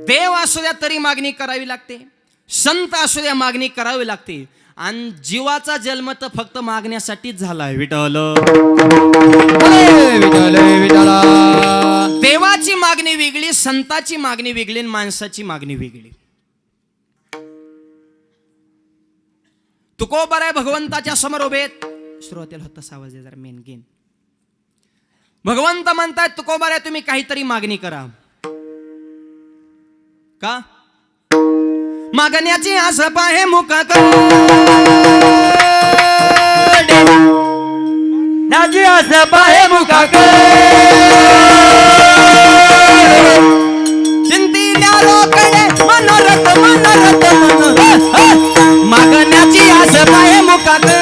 देव असू द्या तरी मागणी करावी लागते, संत असू द्या मागणी करावी लागते. आणि जीवाचा जन्म तर फक्त मागण्यासाठीच झालाय. विठ्ठल देवाची मागणी वेगळी, संताची मागणी वेगळी, माणसाची मागणी वेगळी. तुकोबर आहे भगवंताच्या समोर उभेत. सुरुवातीला होता आवाज जरा मेन गेन. भगवंत म्हणतायत तुकोबर आहे तुम्ही काहीतरी मागणी करा. का मागण्याची आस पाहे मुखाकडे, नाची आस पाहे मुखाकडे, चिंतिल्या लोकडे मनोरथ मनोरथ मनोरथ. मागण्याची आस पाहे मुखाकडे,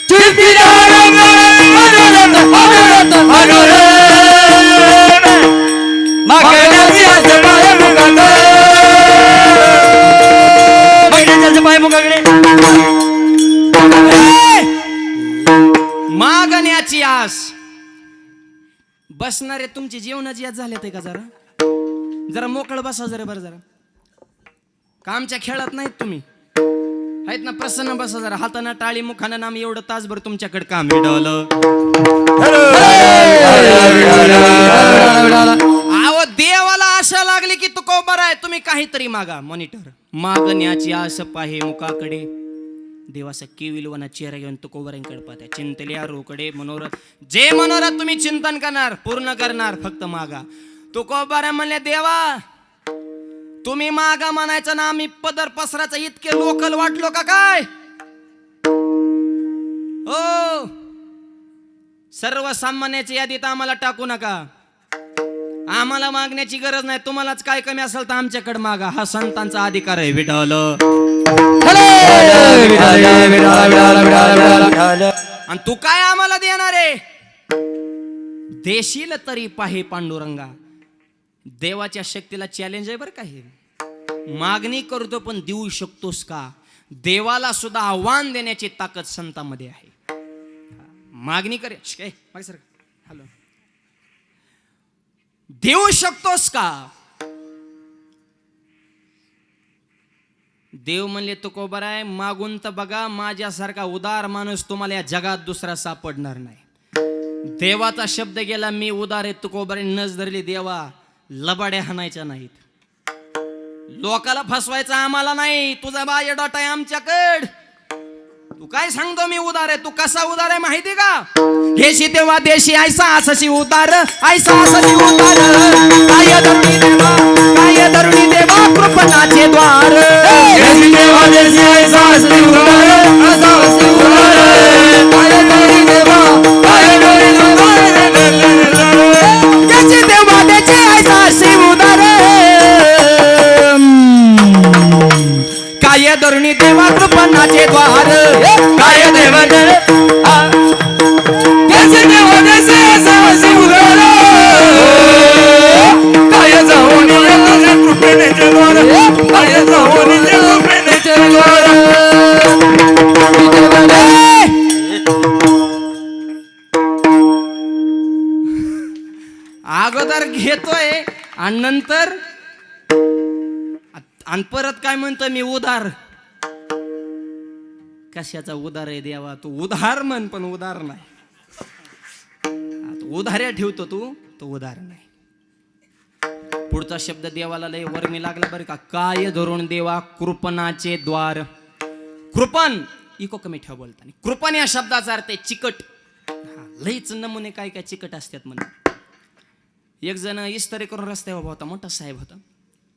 चिंतिल्या लोकडे मनोरथ मनोरथ मनोरथ. मागण्याची आस पाहे मुखाकडे, मागण्याची आस पाहे मुखाकडे. मागण्याची आस. बसणारे तुमची जीवनाची याद झाले का? जरा जरा मोकळं बसा जरा. बरं जरा कामच्या खेळात नाहीत तुम्ही, आहेत ना? प्रसन्न बसा जरा. हाताना टाळी मुखाना नाम एवढं तासभर तुमच्याकडे काम मिळवलं. अहो देवाला आशा लागली की तू कोबर आहे तुम्ही काहीतरी मागा. मॉनिटर मागण्याची आस पाहे मुखाकडे, देवाचा केविलवाना चेहरा घेऊन तुकोबरांकडे पाहत्या. चिंतल्या रोकडे मनोरथ. जे मनोरथ तुम्ही चिंतन करणार पूर्ण करणार फक्त मागा. तुकोबरा म्हणले देवा तुम्ही मागा म्हणायचं ना, आम्ही पदर पसरायचं इतके लोकल वाटलो का काय? ओ सर्वसामान्याच्या यादीत आम्हाला टाकू नका. आम्हाला मागण्याची गरज नाही. तुम्हालाच काय कमी असेल तर आमच्याकडे मागा. हा संतांचा अधिकार आहे. विठ्ठल आणि तू काय आम्हाला देणार आहे? देशील तरी पाहे पांडुरंगा. देवाच्या शक्तीला चॅलेंज आहे बरं का हे. मागणी करतो पण देऊ शकतोस का? देवाला सुद्धा आव्हान देण्याची ताकद संतांमध्ये आहे. मागणी करे सर हॅलो देऊ शकतोस का? देव म्हणले तुकोबर आहे मागून तर बघा, माझ्यासारखा उदार माणूस तुम्हाला या जगात दुसरा सापडणार नाही. देवाचा शब्द गेला मी उदार आहे. तुकोबर नज धरली देवा. लबाड्या हाणायच्या नाहीत, लोकाला फसवायचं आम्हाला नाही. तुझा बायोडाटा आहे आमच्याकड. तू काय सांगतो मी उदार आहे? तू कसा उदार आहे माहिती का? हेशी तेव्हा देशी ऐसा असशी उदार, ऐसा असशी उदार. काय धरुणी देवा, काय धरुणी देवा कृपणाचे द्वार. हेशी तेव्हा देशी ऐसा असशी उदार, ऐसा असशी उदार. काय धरुणी देवा, काय धरुणी देवा. देशी तेव्हा देशी ऐसा अशी उदार. काय धरुणी देवा कृपणाचे द्वार. काय देवा देशी तेव्हा देशी ऐसा असशी उदार. काय जाऊन तुझ्या कृपेनेचे द्वार, काय जाऊन कृपेनेचे द्वार. अगोदर घेतोय आणि नंतर आणि परत काय म्हणतोय मी उदार. कशाचा उदार आहे देवा? तू उधार म्हण पण उदार नाही. उधार्या ठेवतो तू, तो उदार नाही. पुढचा शब्द देवाला लय वरमी लागला बरं का. काय धरून देवा कृपणाचे द्वार. कृपण इको कमी ठेवा बोलताना. कृपण या शब्दाचा अर्थ आहे चिकट. लईच नमुने काय काय चिकट असतात म्हणून. एक जण इस्त्री करून रस्त्यावर उभा होता. मोठा साहेब होता.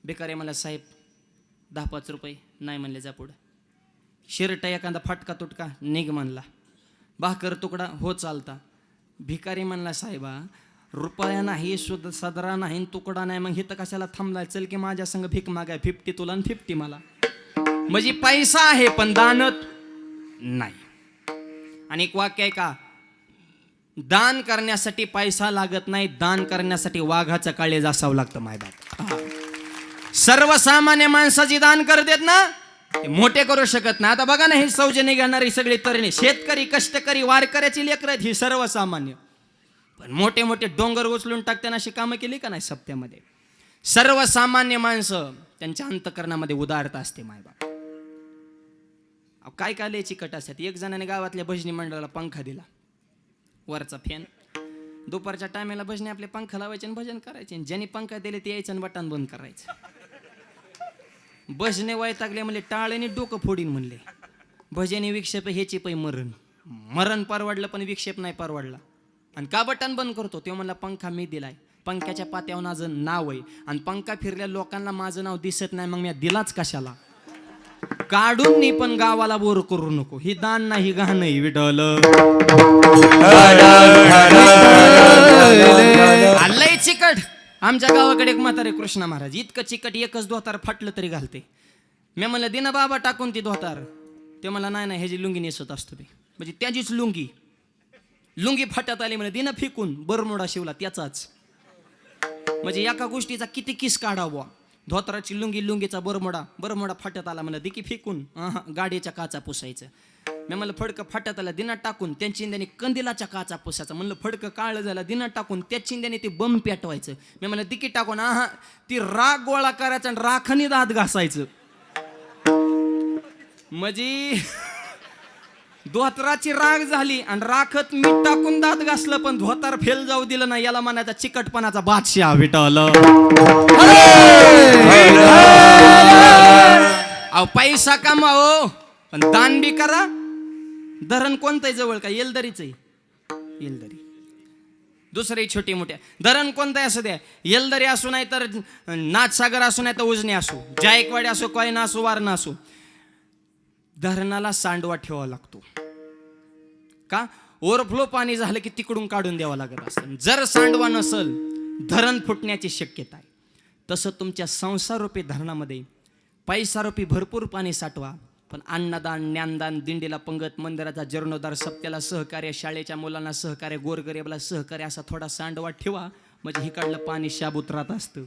बेकारी मला साहेब 10-5 रुपये नाही म्हणले जा पुढं. शिरटा एखादा फाटका तुटका निघ म्हणला. भाकर तुकडा हो चालता. भिकारी म्हणला साहेबा रुपया नाही सुद्धा सदरा नाही तुकडा नाही, मग इथं कशाला थांबलाय? चल की माझ्या संग भीक मागाय. 50 तुला आणि 50 मला. म्हणजे पैसा आहे पण दानत नाही. आणि एक वाक्य आहे का, दान करण्यासाठी पैसा लागत नाही, दान करण्यासाठी वाघाचं काळेज असावं लागतं मायबाप. सर्वसामान्य माणसाची दान करतात ना ते मोठे करू शकत नाही. आता बघा ना हे सौजन्य घेणारी सगळी तरुणी शेतकरी कष्टकरी वारकऱ्याची लेकरं आहेत ही सर्वसामान्य. पण मोठे मोठे डोंगर उचलून टाकताना अशी कामं केली का नाही सप्त्यामध्ये? सर्वसामान्य माणसं त्यांच्या अंतकरणामध्ये उदारता असते मायबाप. काय काय लय चिकट असतात. एक जणाने गावातल्या भजनी मंडळाला पंखा दिला, वरचा फॅन. दुपारच्या टायमाला भजनी आपले पंखा लावायचे आणि भजन करायचे. ज्यांनी पंखा दिले ते यायचं आणि बटन बंद करायचं. भजने वैतागले म्हणले टाळेने डोकं फोडीन म्हणले. भजनी विक्षेप ह्याची पै मरण. मरण परवडलं पण विक्षेप नाही परवडला. आणि का बटन बंद करतो? तो म्हणला पंखा मी दिलाय, पंख्याच्या पात्यावर माझं नाव आहे आणि पंखा फिरल्या लोकांना माझं नाव दिसत नाही, मग मी दिलाच कशाला? काढून नी पण गावाला बोर करू नको. ही दान नाही घाण नाही विठ्ठल. लय चिकट. आमच्या गावाकडे एक म्हातारे कृष्णा महाराज, इतकं चिकट एकच धोतार फाटलं तरी घालते. मी म्हणलं दिना बाबा टाकून ती धोतार. ते मला नाही ह्याची लुंगी नेसत असतो मी. म्हणजे त्याचीच लुंगी फाटत आली म्हणे, दिना फेकून बरमोडा शिवला त्याचाच. म्हणजे एका गोष्टीचा किती किस काढावा. धोतराची लुंगीचा बरमोडा फाटत आला म्हणलं दिकी फेकून. गाडीच्या काचा पुसायचं. मी म्हणलं फडकं फाटत आला दिना टाकून त्या चिंध्याने कंदिलाच्या काचा पुसायचं. म्हणलं फडकं काळं झालं दिना टाकून त्या चिंध्याने ते बंब पेटवायचं. मी म्हणलं दिकी टाकून ती राख गोळा करायचा आणि राखाने दात घासायचं. म्हणजे धोतराची राग झाली आणि राखत मीठ टाकून दात घासलं पण धोतार फेल जाऊ दिलं नाही. याला म्हणायचा चिकटपणाचा बादशाह विठ्ठल. अहो पैसा कमाओ पण दान बी करा. धरण कोणतंही जवळ का? येलदरीच आहे. येलदरी. दुसरे छोटे मोठे धरण कोणतंही असू द्या. येलदरी असू नाही तर नाथसागर असू नाही तर उजनी असू, जायकवाडी असो, कोयना असो, वारणा असो, धरणाला सांडवा ठेवावा लागतो. का? ओव्हरफ्लो पाणी झालं की तिकडून काढून द्यावं लागत असतं. जर सांडवा नसल धरण फुटण्याची शक्यता आहे. तसं तुमच्या संसाररूपी धरणामध्ये पैसारूपी भरपूर पाणी साठवा. पण अन्नदान, ज्ञानदान, दिंडीला पंगत, मंदिराचा जीर्णोद्धार, सप्त्याला सहकार्य, शाळेच्या मुलांना सहकार्य, गोरगरिबाला सहकार्य असा थोडा सांडवा ठेवा. म्हणजे हिकडलं पाणी शाबूत राहत असतं.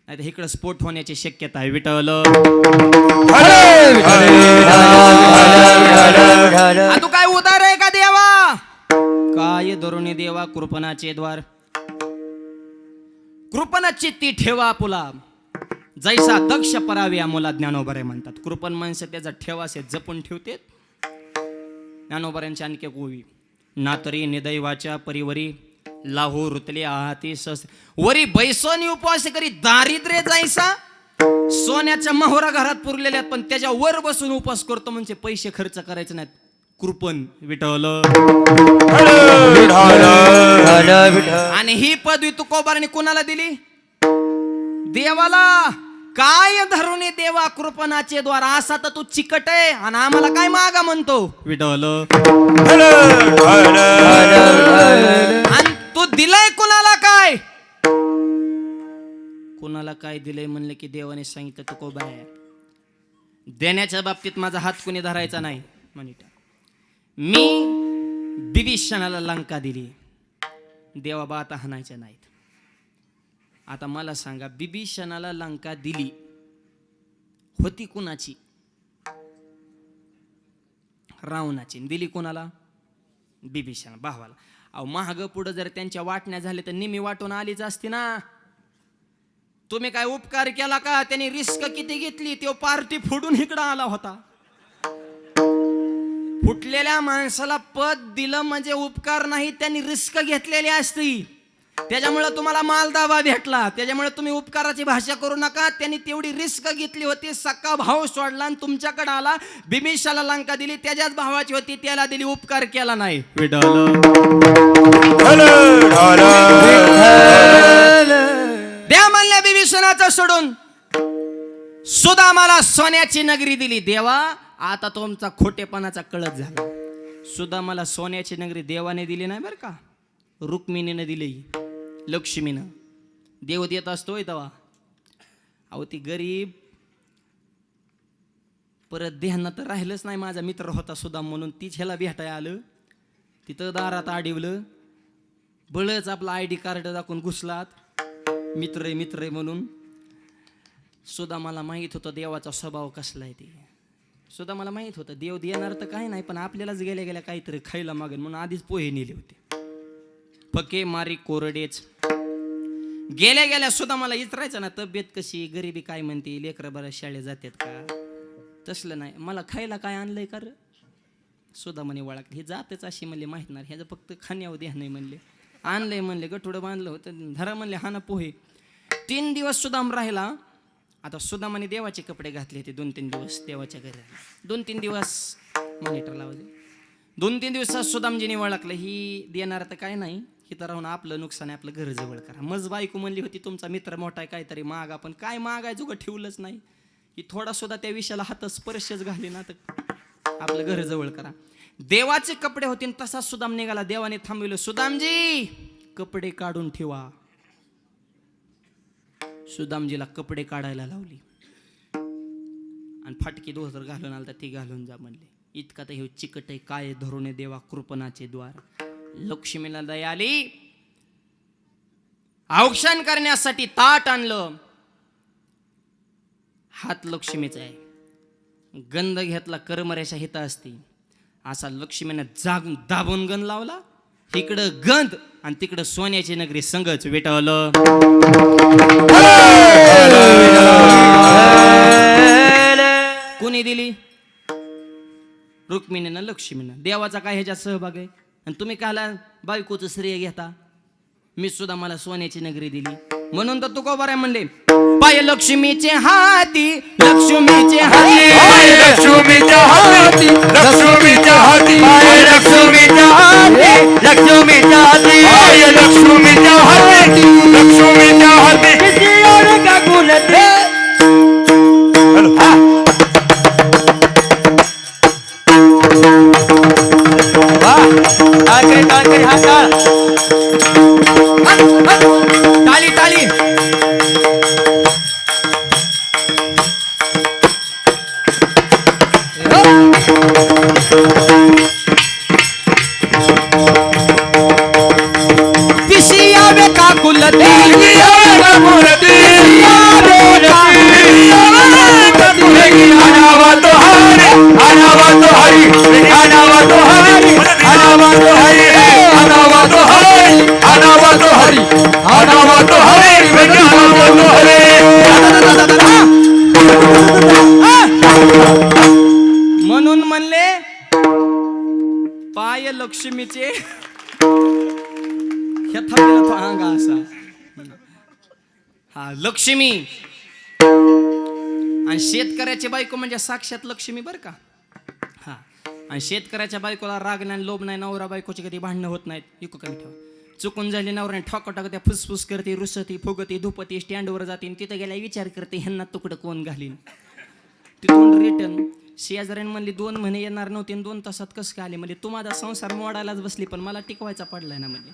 नाही तर इकडं स्फोट होण्याची शक्यता आहे विठ्ठल. तू काय उदार आहे का देवा? काय धरुणी देवा कृपणाचे द्वार. कृपणाची ती ठेवा पुला जैसा दक्ष परावे आम्हाला ज्ञानोबरे म्हणतात. कृपण माणसं त्याचा ठेवासे जपून ठेवते. ज्ञानोबऱ्यांची आणखी गोवी नातरी निदैवाच्या परिवरी लाहो रुतले आहाती सस वरी बैसोनी उपवास करी दारिद्र्य जायसा. सोन्याच्या मोहरा घरात पुरलेल्या पण त्याच्या वर बसून उपवास करतो म्हणजे पैसे खर्च करायचे नाहीत. कृपण विठ्ठल. आणि ही पदवी तुकोबाराने कुणाला दिली? देवाला. काय धरून देवा कृपणाचे द्वार. असा तर तू चिकट आहे आणि आम्हाला काय मागा म्हणतो विठ्ठल. आणि तू दिलंय कुणाला काय? कुणाला काय दिलंय म्हणलं की देवाने सांगितलं तुकोबा देण्याच्या बाबतीत माझा हात कुणी धरायचा नाही. मी बिभीषणाला लंका दिली. देवा बा आता हाणायच्या नाहीत. आता मला सांगा बिभीषणाला लंका दिली होती कुणाची? रावणाची. दिली कोणाला? बिभीषण भावाला. अहो महाग पुढं जर त्यांच्या वाटण्या झाल्या तर निमी वाटून आलीच असती ना. तुम्ही काय उपकार केला का? त्यांनी रिस्क किती घेतली. तो पार्टी फोडून इकडं आला होता. फुटलेल्या माणसाला पद दिलं म्हणजे उपकार नाही, त्यांनी रिस्क घेतलेली असती. त्याच्यामुळे तुम्हाला मालदाबा भेटला. त्याच्यामुळे तुम्ही उपकाराची भाषा करू नका. त्यांनी तेवढी रिस्क घेतली होती. सक्का भाव सोडला आणि तुमच्याकडे आला. बिभीषणाला लंका दिली त्याच्याच भावाची होती, त्याला दिली. उपकार केला नाही. द्या म्हणल्या बिभीषणाचं सोडून. सुदामाला सोन्याची नगरी दिली. देवा आता तुमचा खोटेपणाचा कळत झाला. सुदामाला सोन्याची नगरी देवाने दिली नाही बरं का, रुक्मिणीने दिली, लक्ष्मीनं. देव देत असतोय तेव्हा. अहो ती गरीब परत देहांना तर राहिलंच नाही. माझा मित्र होता सुदाम म्हणून, तीच ह्याला भेटायला आलं. तिथं दारात आडिवलं. बळच आपला ID कार्ड दाखवून घुसलात. मित्र आहे म्हणून. सुदामाला माहीत होतं देवाचा स्वभाव कसला आहे ते. सुदामाला माहीत होतं देव देणार तर काही नाही, पण आपल्यालाच गेल्या काहीतरी खायला मागेल म्हणून आधीच पोहे नेले होते. फके मारी कोरडेच. गेल्या गेल्या सुद्धा मला इतरायचं ना, तब्येत कशी, गरिबी काय म्हणते, लेकरं बरं शाळेत जातात का, तसलं नाही. मला खायला काय आणलंय का रे सुद्धा म्हणे वळख. हे जातच अशी म्हणले माहीत नाही, ह्याचं फक्त खाण्यावर द्या नाही म्हणले. आणलंय म्हणले, गठुडं बांधलं होतं, धरा म्हणले हाना पोहे. 3 दिवस सुदाम राहिला. आता सुदामाने देवाचे कपडे घातले होते 2-3 दिवस देवाच्या घरी. 2-3 दिवस मॉनिटर लावले. 2-3 दिवसात सुदामजीने ओळखलं ही देणार तर काय नाही, इथं राहून आपलं नुकसान आहे, आपलं घर जवळ करा. मज बायको म्हणली होती तुमचा मित्र मोठा आहे काहीतरी मागा, पण काय मागायचं का ठेवलंच नाही. की थोडा सुद्धा त्या विषयाला हात स्पर्शच घाले ना, तर आपलं घर जवळ करा. देवाचे कपडे होते तसाच सुदाम निघाला. देवाने थांबवलं, सुदामजी कपडे काढून ठेवा. सुदामजीला कपडे काढायला लावली आणि फाटकी धोतर घालून आला तर ती घालून जा म्हणले. इतका तर हे चिकट आहे, काय धरून देवा कृपणाचे द्वार. लक्ष्मीला दया आली. औक्षण करण्यासाठी ताट आणलं. हात लक्ष्मीचा आहे. गंध घेतला करमऱ्याच्या हिता असती. असा लक्ष्मीने जागून दाबून गंध लावला. इकडं गंध आणि तिकडं सोन्याची नगरी संगच विटवलं. कोणी दिली? रुक्मिणीनं लक्ष्मीनं. देवाचा काय ह्याच्यात सहभाग आहे? आणि तुम्ही काला बायकोचं श्रेय घेता? मी सुद्धा मला सोन्याची नगरी दिली म्हणून तर तुकोबा आहे म्हणले, पाय लक्ष्मीचे हाती, लक्ष्मीचे हाती, पाय लक्ष्मीच्या हाती, लक्ष्मीच्या हाती, पाय लक्ष्मीच्या हाती, लक्ष्मीच्या हाती, पाय लक्ष्मीच्या हाती, लक्ष्मीच्या हाती. किती ओढ का गुलते. टाळी टाळी. पिशी यावे का गुलते, आनावा तो हरी, आनावा तो हरी, आनावा तो हरी, आनावा तो हरी, आनावा तो हरी, आनावा तो हरी, आनावा तो हरी, आनावा तो हरी. म्हणून म्हणले पाय लक्ष्मीचे. ह्या थांबलेला तो अंगा असा. हा लक्ष्मी आणि शेतकऱ्याची बायको म्हणजे साक्षात लक्ष्मी बर का. हा आणि शेतकऱ्याच्या बायकोला राग नाही, लोभ नाही, नवरा बायकोची कधी भांडणं होत नाहीत. इको कमी ठेवा. चुकून झाली नवऱ्याने ठोका टाकते, फुसफुस करते, रुसती, फुगती, धुपती, स्टँडवर जाते, तिथे गेल्या विचार करते ह्यांना तुकडं कोण घालीन. तिथून रिटर्न शेजाऱ्याने म्हणली 2 महिने येणार नव्हते, 2 तासात कसं काय आले. म्हणजे तू माझा संसार मोडायलाच बसली पण मला टिकवायचा पडलाय ना. म्हणजे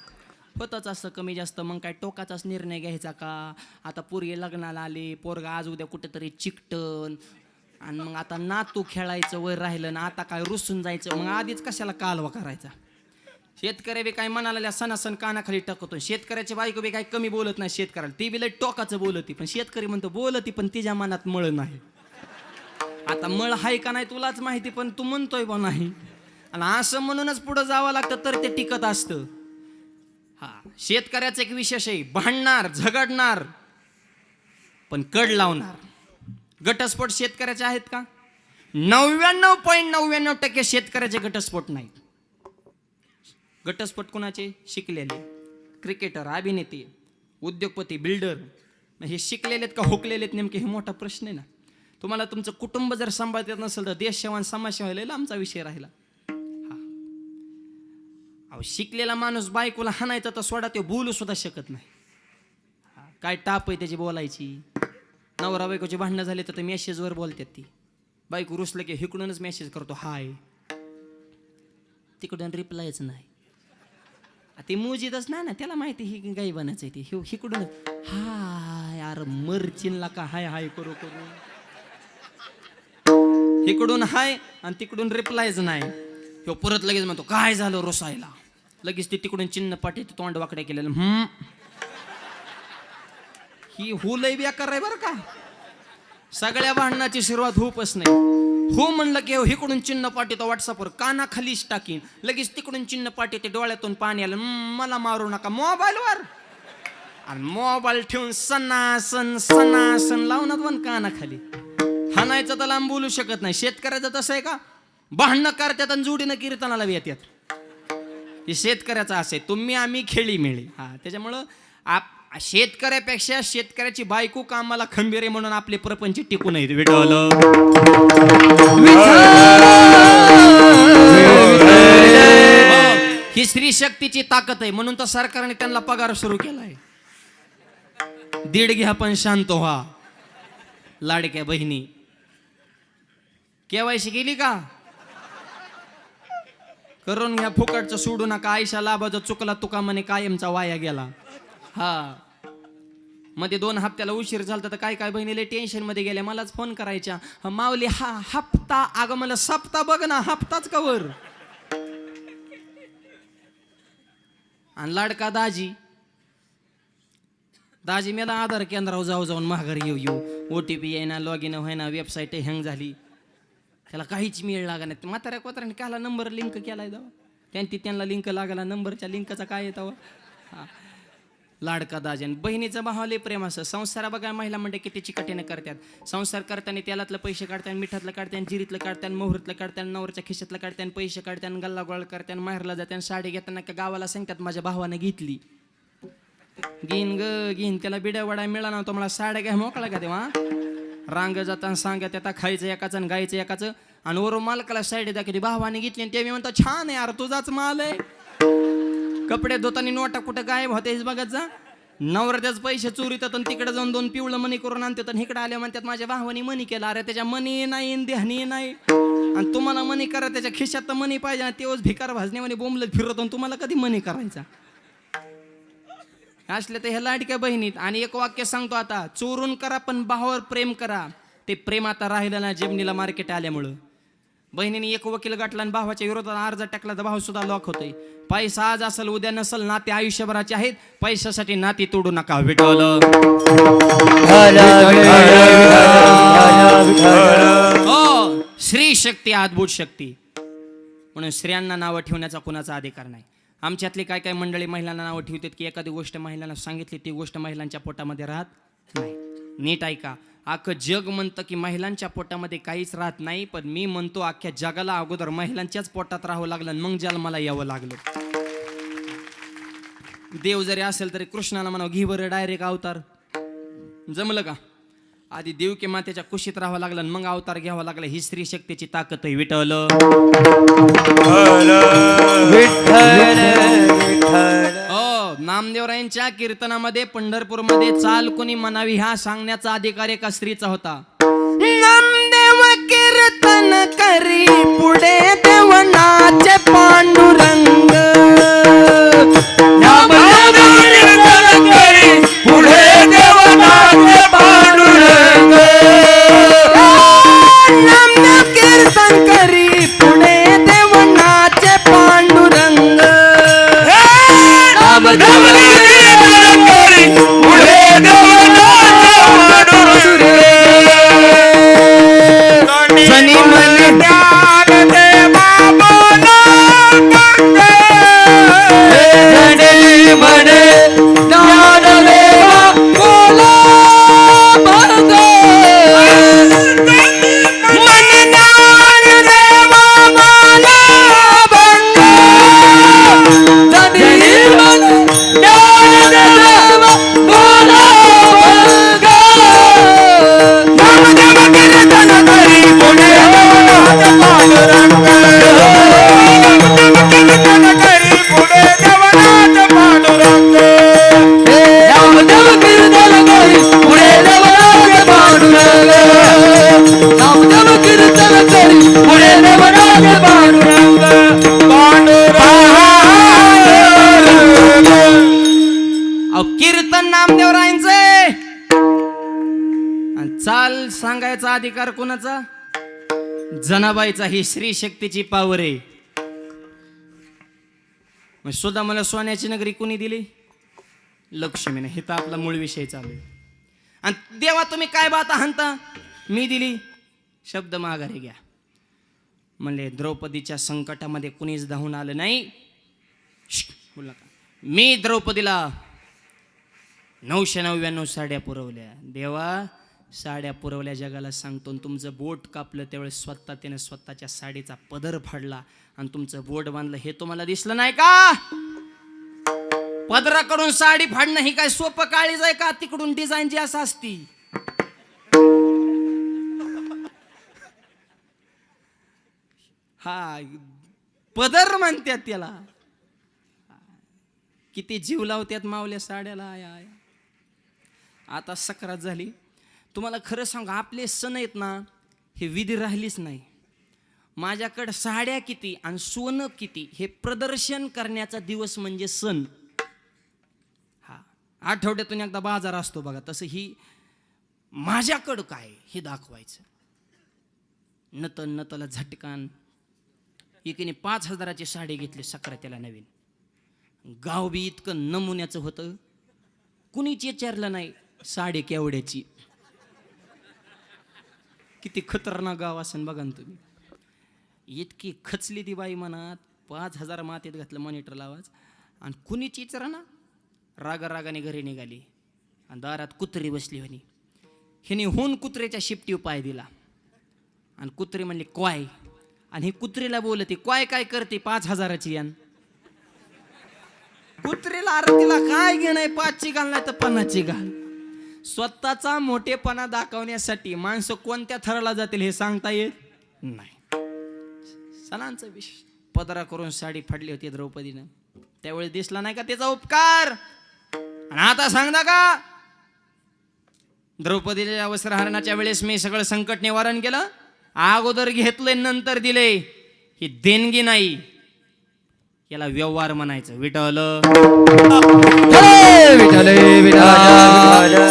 होतच असतं कमी जास्त. मग काय टोकाचाच निर्णय घ्यायचा का? आता पोरगे लग्नाला आले, पोरगा आज उद्या कुठेतरी चिकटन आणि मग आता नातू खेळायचं वय राहिलं ना, आता काय रुसून जायचं. मग आधीच कशाला कालवा करायचा. शेतकरी बी काय म्हणाला सणासण कानाखाली टाकतो. शेतकऱ्याची बायको बी काय कमी बोलत नाही शेतकऱ्याला. ती बी लय टोकाचं बोलती, पण शेतकरी म्हणतो बोलती पण तिच्या मनात मळ नाही. आता मळ हाय का नाही तुलाच माहिती, पण तू म्हणतोय बा नाही. आणि असं म्हणूनच पुढं जावं लागतं तर ते टिकत असतं. हा शेतकऱ्याचं एक विशेष आहे, भांडणार, झगडणार पण कड लावणार. घटस्फोट शेतकऱ्याचे आहेत का? 99.99% शेतकऱ्याचे घटस्फोट नाही. घटस्फोट कोणाचे? शिकलेले, क्रिकेटर, अभिनेते, उद्योगपती, बिल्डर. हे शिकलेलेत का हुकलेलेत नेमके, हे मोठा प्रश्न आहे ना. तुम्हाला तुमचं कुटुंब जर सांभाळता येत नसेल तर देश सेवा आणि समाजसेवा व्हायला आमचा विषय राहिला. अहो शिकलेला माणूस बायकोला हाणायचा तर सोडा, ते बोलू सुद्धा शकत नाही. काय टाप आहे त्याची बोलायची. नवरा बायकोची भांडणं झाले तर मेसेजवर बोलतात. ती बायको रुसलं की हिकडूनच मेसेज करतो हाय, तिकडून रिप्लायच नाही. ते मुजीदच नाही ना, त्याला माहिती ही गाई बनायचं ते हिकडून हाय. यार मरचिनला का हाय हाय करू करू. इकडून हाय आणि तिकडून रिप्लायच नाही. ह्यो परत लगेच म्हणतो काय झालं रोसायला. लगेच ती तिकडून चिन्ह पाठी तोंड वाकड्या केलेलं. ही हुलय बेकार आहे बरं का. सगळ्या भांडणाची सुरुवात होपच नाही. हो म्हणलं की इकडून चिन्ह पाठवतो व्हॉट्सअपवर, कानाखालीच टाकीन, लगेच तिकडून चिन्ह पाठवते, डोळ्यातून पाणी आलं, मला मारू नका मोबाईलवर. आणि मोबाईल ठेवून सणासन सणासन लावणार पण कानाखाली. हाणायचं तर लांब बोलू शकत नाही. शेतकऱ्याचं तसं आहे का, भांडणं करतात आणि जोडीनं कीर्तनाला येतात. हे शेतकऱ्याचं असं आहे, तुम्ही आम्ही खेळी मिळी. हा, त्याच्यामुळं शेतकऱ्यापेक्षा शेतकऱ्याची बायको कामाला खंबीर आहे म्हणून आपले प्रपंच टिकून आहेत. विठ्ठल ही स्त्री शक्तीची ताकद आहे, म्हणून तर सरकारने त्यांना पगार सुरू केलाय. दीड घ्या पण शांत व्हा. लाडक्या बहिणी केवायसी केली का? करून घ्या, फुकटचं सोडू नका. आयशा लाभाचा चुकला तुका म्हणे कायमचा वाया गेला. हा, मध्ये 2 हप्त्याला उशीर झाला तर काय काय बहिणीला टेन्शन मध्ये गेल्या, मलाच फोन करायच्या, माऊली हा हप्ता, अगं मला सप्ता बघ ना, हप्ताच कवर. आणि लाडका दाजी मेला आधार केंद्रावर जाऊन माघारी येऊ OTP येईना, लॉग इन व्हायना, वेबसाईट हँग झाली, त्याला काहीच मिळ लागा नाही. म्हाताऱ्या कोताऱ्याने काला नंबर लिंक केलाय जावा, त्यांना लिंक लागला, नंबरच्या लिंकचा काय येतं. हा, लाडका दाजन बहिणीचं भावाले प्रेम असं. संसारा बघा महिला म्हणजे किती चिकाटीने करतात. संसार करताना तेलातलं पैसे काढतात, मिठातलं काढतात, जिरीतलं काढतात, मोहरीतलं काढतात, नवरच्या खिशातलं काढतात, पैसे काढतात, गल्ला गोळ करतात, माहेरला जातात, साडी घेताना का गावाला सांगतात माझ्या भावाने घेतली. घेईन त्याला बिड्या वडा मिळाला नव्हता, मला साड्या घ्या मोकळा का तेव्हा. रांग जाताना सांगत आता खायचं एकाचं आणि गायचं एकाचं, आणि वरून मालकाला साडी दाखवली भावाने घेतली, आणि ते मी म्हणतो छान आहे यार, तुझाच माल आहे. कपडे धुताना नोटा कुठं गायब होतेच बघत जा. नवऱ्याच्याच पैसे चोरीतात आणि तिकडे जाऊन 2 पिवळं मनी करून आणतात, आणि इकडे आल्या म्हणतात माझ्या भावानी मनी केला. अरे त्याच्या मनी नाही, देहनी नाही, आणि तुम्हाला मनी करा, त्याच्या खिशात तर मनी पाहिजे ना. तेव्हाच भिकार भाजण्यामध्ये बोंबलत फिरतो, आणि तुम्हाला कधी मनी करायचा असले तर ह्या लाडक्या बहिणीत. आणि एक वाक्य सांगतो आता, चोरून करा पण भावावर प्रेम करा. ते प्रेम आता राहिलं ना जेमनीला मार्केट आल्यामुळं. बहिणीने एक वकील गाठला आणि भावाच्या विरोधात अर्ज टाकला तर भाव सुद्धा लॉक होतोय. पैसा आज असेल उद्या नसल, नाते आयुष्यभराचे आहेत, पैशासाठी नाती तोडू नका. विठ्ठल हो, श्री शक्ती अद्भुत शक्ती. म्हणून स्त्रियांना नावं ठेवण्याचा कुणाचा अधिकार नाही. आमच्यातली काय काय मंडळी महिलांना नावं ठेवतात की एखादी गोष्ट महिलांना सांगितली ती गोष्ट महिलांच्या पोटामध्ये राहत नाही. नीट ऐका, अख्खं जग म्हणतं की महिलांच्या पोटामध्ये काहीच राहत नाही, पण मी म्हणतो अख्ख्या जगाला अगोदर महिलांच्याच पोटात राहावं लागलं, मग जन्माला यावं लागलं. देव जरी असेल तरी कृष्णाला म्हणावं घी बरं डायरेक्ट अवतार, जमलं का? आधी देवकी मातेच्या कुशीत राहावं लागलं, मग अवतार घ्यावा लागला. ही स्त्री शक्तीची ताकद आहे. विठ्ठल हो, नामदेवरायांच्या कीर्तनामध्ये पंढरपूरमध्ये चाल कोणी म्हणावी ह्या सांगण्याचा अधिकार एका स्त्रीचा होता. नामदेव कीर्तन करी पुढे देवनाचे पांडुरंग, नामदेव कीर्तन करी पुढे देवनाचे पांडुरंग, नामदेव कीर्तन करी पुढे देवनाचे पांडुरंग, नामदेव कीर्तन करी पुढे देवनाचे पांडुरंग, सनी म्हणे ज्ञान देवा बोला गंगे, जनी म्हणे ज्ञान देवा बोला गंगे, मन ज्ञान देवा मला बंग, जनी म्हणे ज्ञान देवा बोला गंगे, नामदेव कीर्तन करी पुढे देवनाचे पांडुरंग, कीर्तन करी पुढे देवनाचे पांडुरंग, नामदेव कीर्तन करी पुढे देवनाचे पांडुरंग, नामदेव कीर्तन करी पुढे देवनाचे पांडुरंग, अहो कीर्तन नामदेवरायांचे आणि चाल सांगायचा अधिकार कोणाचा? जनाबाईचा. ही श्री शक्तीची पावर आहे. मग सुद्धा मला सोन्याची नगरी कोणी दिली? लक्ष्मीने. हे तर आपला मूळ विषय चालू आहे. आणि देवा तुम्ही काय बाता हाणता? मी दिली, शब्द माघारी घ्या. म्हणले द्रौपदीच्या संकटामध्ये कुणीच धावून आलं नाही. बोल नका. मी द्रौपदीला 999 साड्या पुरवल्या. देवा, साड्या पुरवल्या जगाला सांगतो. तुमचं बोट कापलं त्यावेळेस स्वतः त्याने स्वतःच्या साडीचा पदर फाडला आणि तुमचं बोट बांधलं. हे तुम्हाला दिसलं नाही का? पदराकडून साडी फाडणं ही काय सोपं काळीज आहे का? तिकडून डिझाईन जी असं असती. हा पदर म्हणतात त्याला. किती जीव लावतात मावल्या साड्याला. आया आया. आता सक्रात झाली. तुम्हाला खरं सांगू, आपले सण आहेत ना, हे विधी राहिलीच नाही. माझ्याकडं साड्या किती आणि सोनं किती हे प्रदर्शन करण्याचा दिवस म्हणजे सण. हा, आठवड्यातून एकदा बाजार असतो बघा, तसं ही माझ्याकडं काय हे दाखवायचं. नतला झटकान. एकीने 5,000ची साडी घेतली सक्रातीला नवीन. गाव बी इतकं नमुन्याचं होतं, कुणीच विचारलं नाही साडी केवढ्याची. किती खतरनाक गाव असेल बघा ना तुम्ही. इतकी खचली ती बाई मनात. 5,000 मातीत घातलं मॉनिटरला आवाज आणि कुणीच विचारा ना. रागाने घरी निघाली आणि दारात कुत्री बसली होती. हिने होऊन कुत्र्याच्या शिपटीवर पाय दिला आणि कुत्री म्हणली क्वाय. आणि ही कुत्रीला बोलते क्वाय काय करते 5,000ची यान. कुत्रीला आरतीला काय घे नाही, 5ची घाल नाही तर 50ची घाल. स्वतःचा मोठेपणा दाखवण्यासाठी माणसं कोणत्या थराला जातील हे सांगता येत नाही. सणांचा विषय. पदरा करून साडी फाडली होती द्रौपदीनं. त्यावेळेस दिसला नाही का त्याचा उपकार? आणि आता सांगता का? द्रौपदीच्या वस्त्रहरणाच्या वेळेस मी सगळं संकट निवारण केलं. अगोदर घेतले नंतर दिले. ही देणगी नाही, याला व्यवहार म्हणायचं. विठ्ठल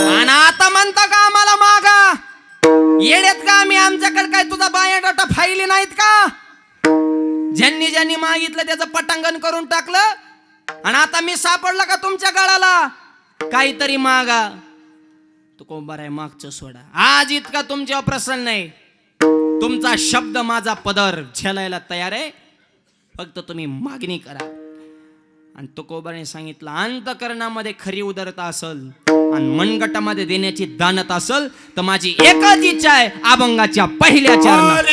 आणि आता म्हणता का आम्हाला मागा? येड्यात का आम्ही? आमच्याकडे काय तुझा बायोडाटा फाईली नाहीत का? ज्यांनी मागितलं त्याचं पटांगण करून टाकलं आणि आता मी सापडलं का तुमच्या गळाला? काहीतरी मागा. तो कोंबार आहे, मागचं सोडा. आज इतका तुमच्यावर प्रसन्न नाही. तुमचा शब्द माझा पदर झेलायला तयार आहे. फक्त तुम्ही मागणी करा. आणि तुकोबाने सांगितलं, अंतकरणामध्ये खरी उदरता असल आणि मनगटामध्ये देण्याची दानत असल तर माझी एकच इच्छा आहे, अभंगाच्या पहिल्या चरणात.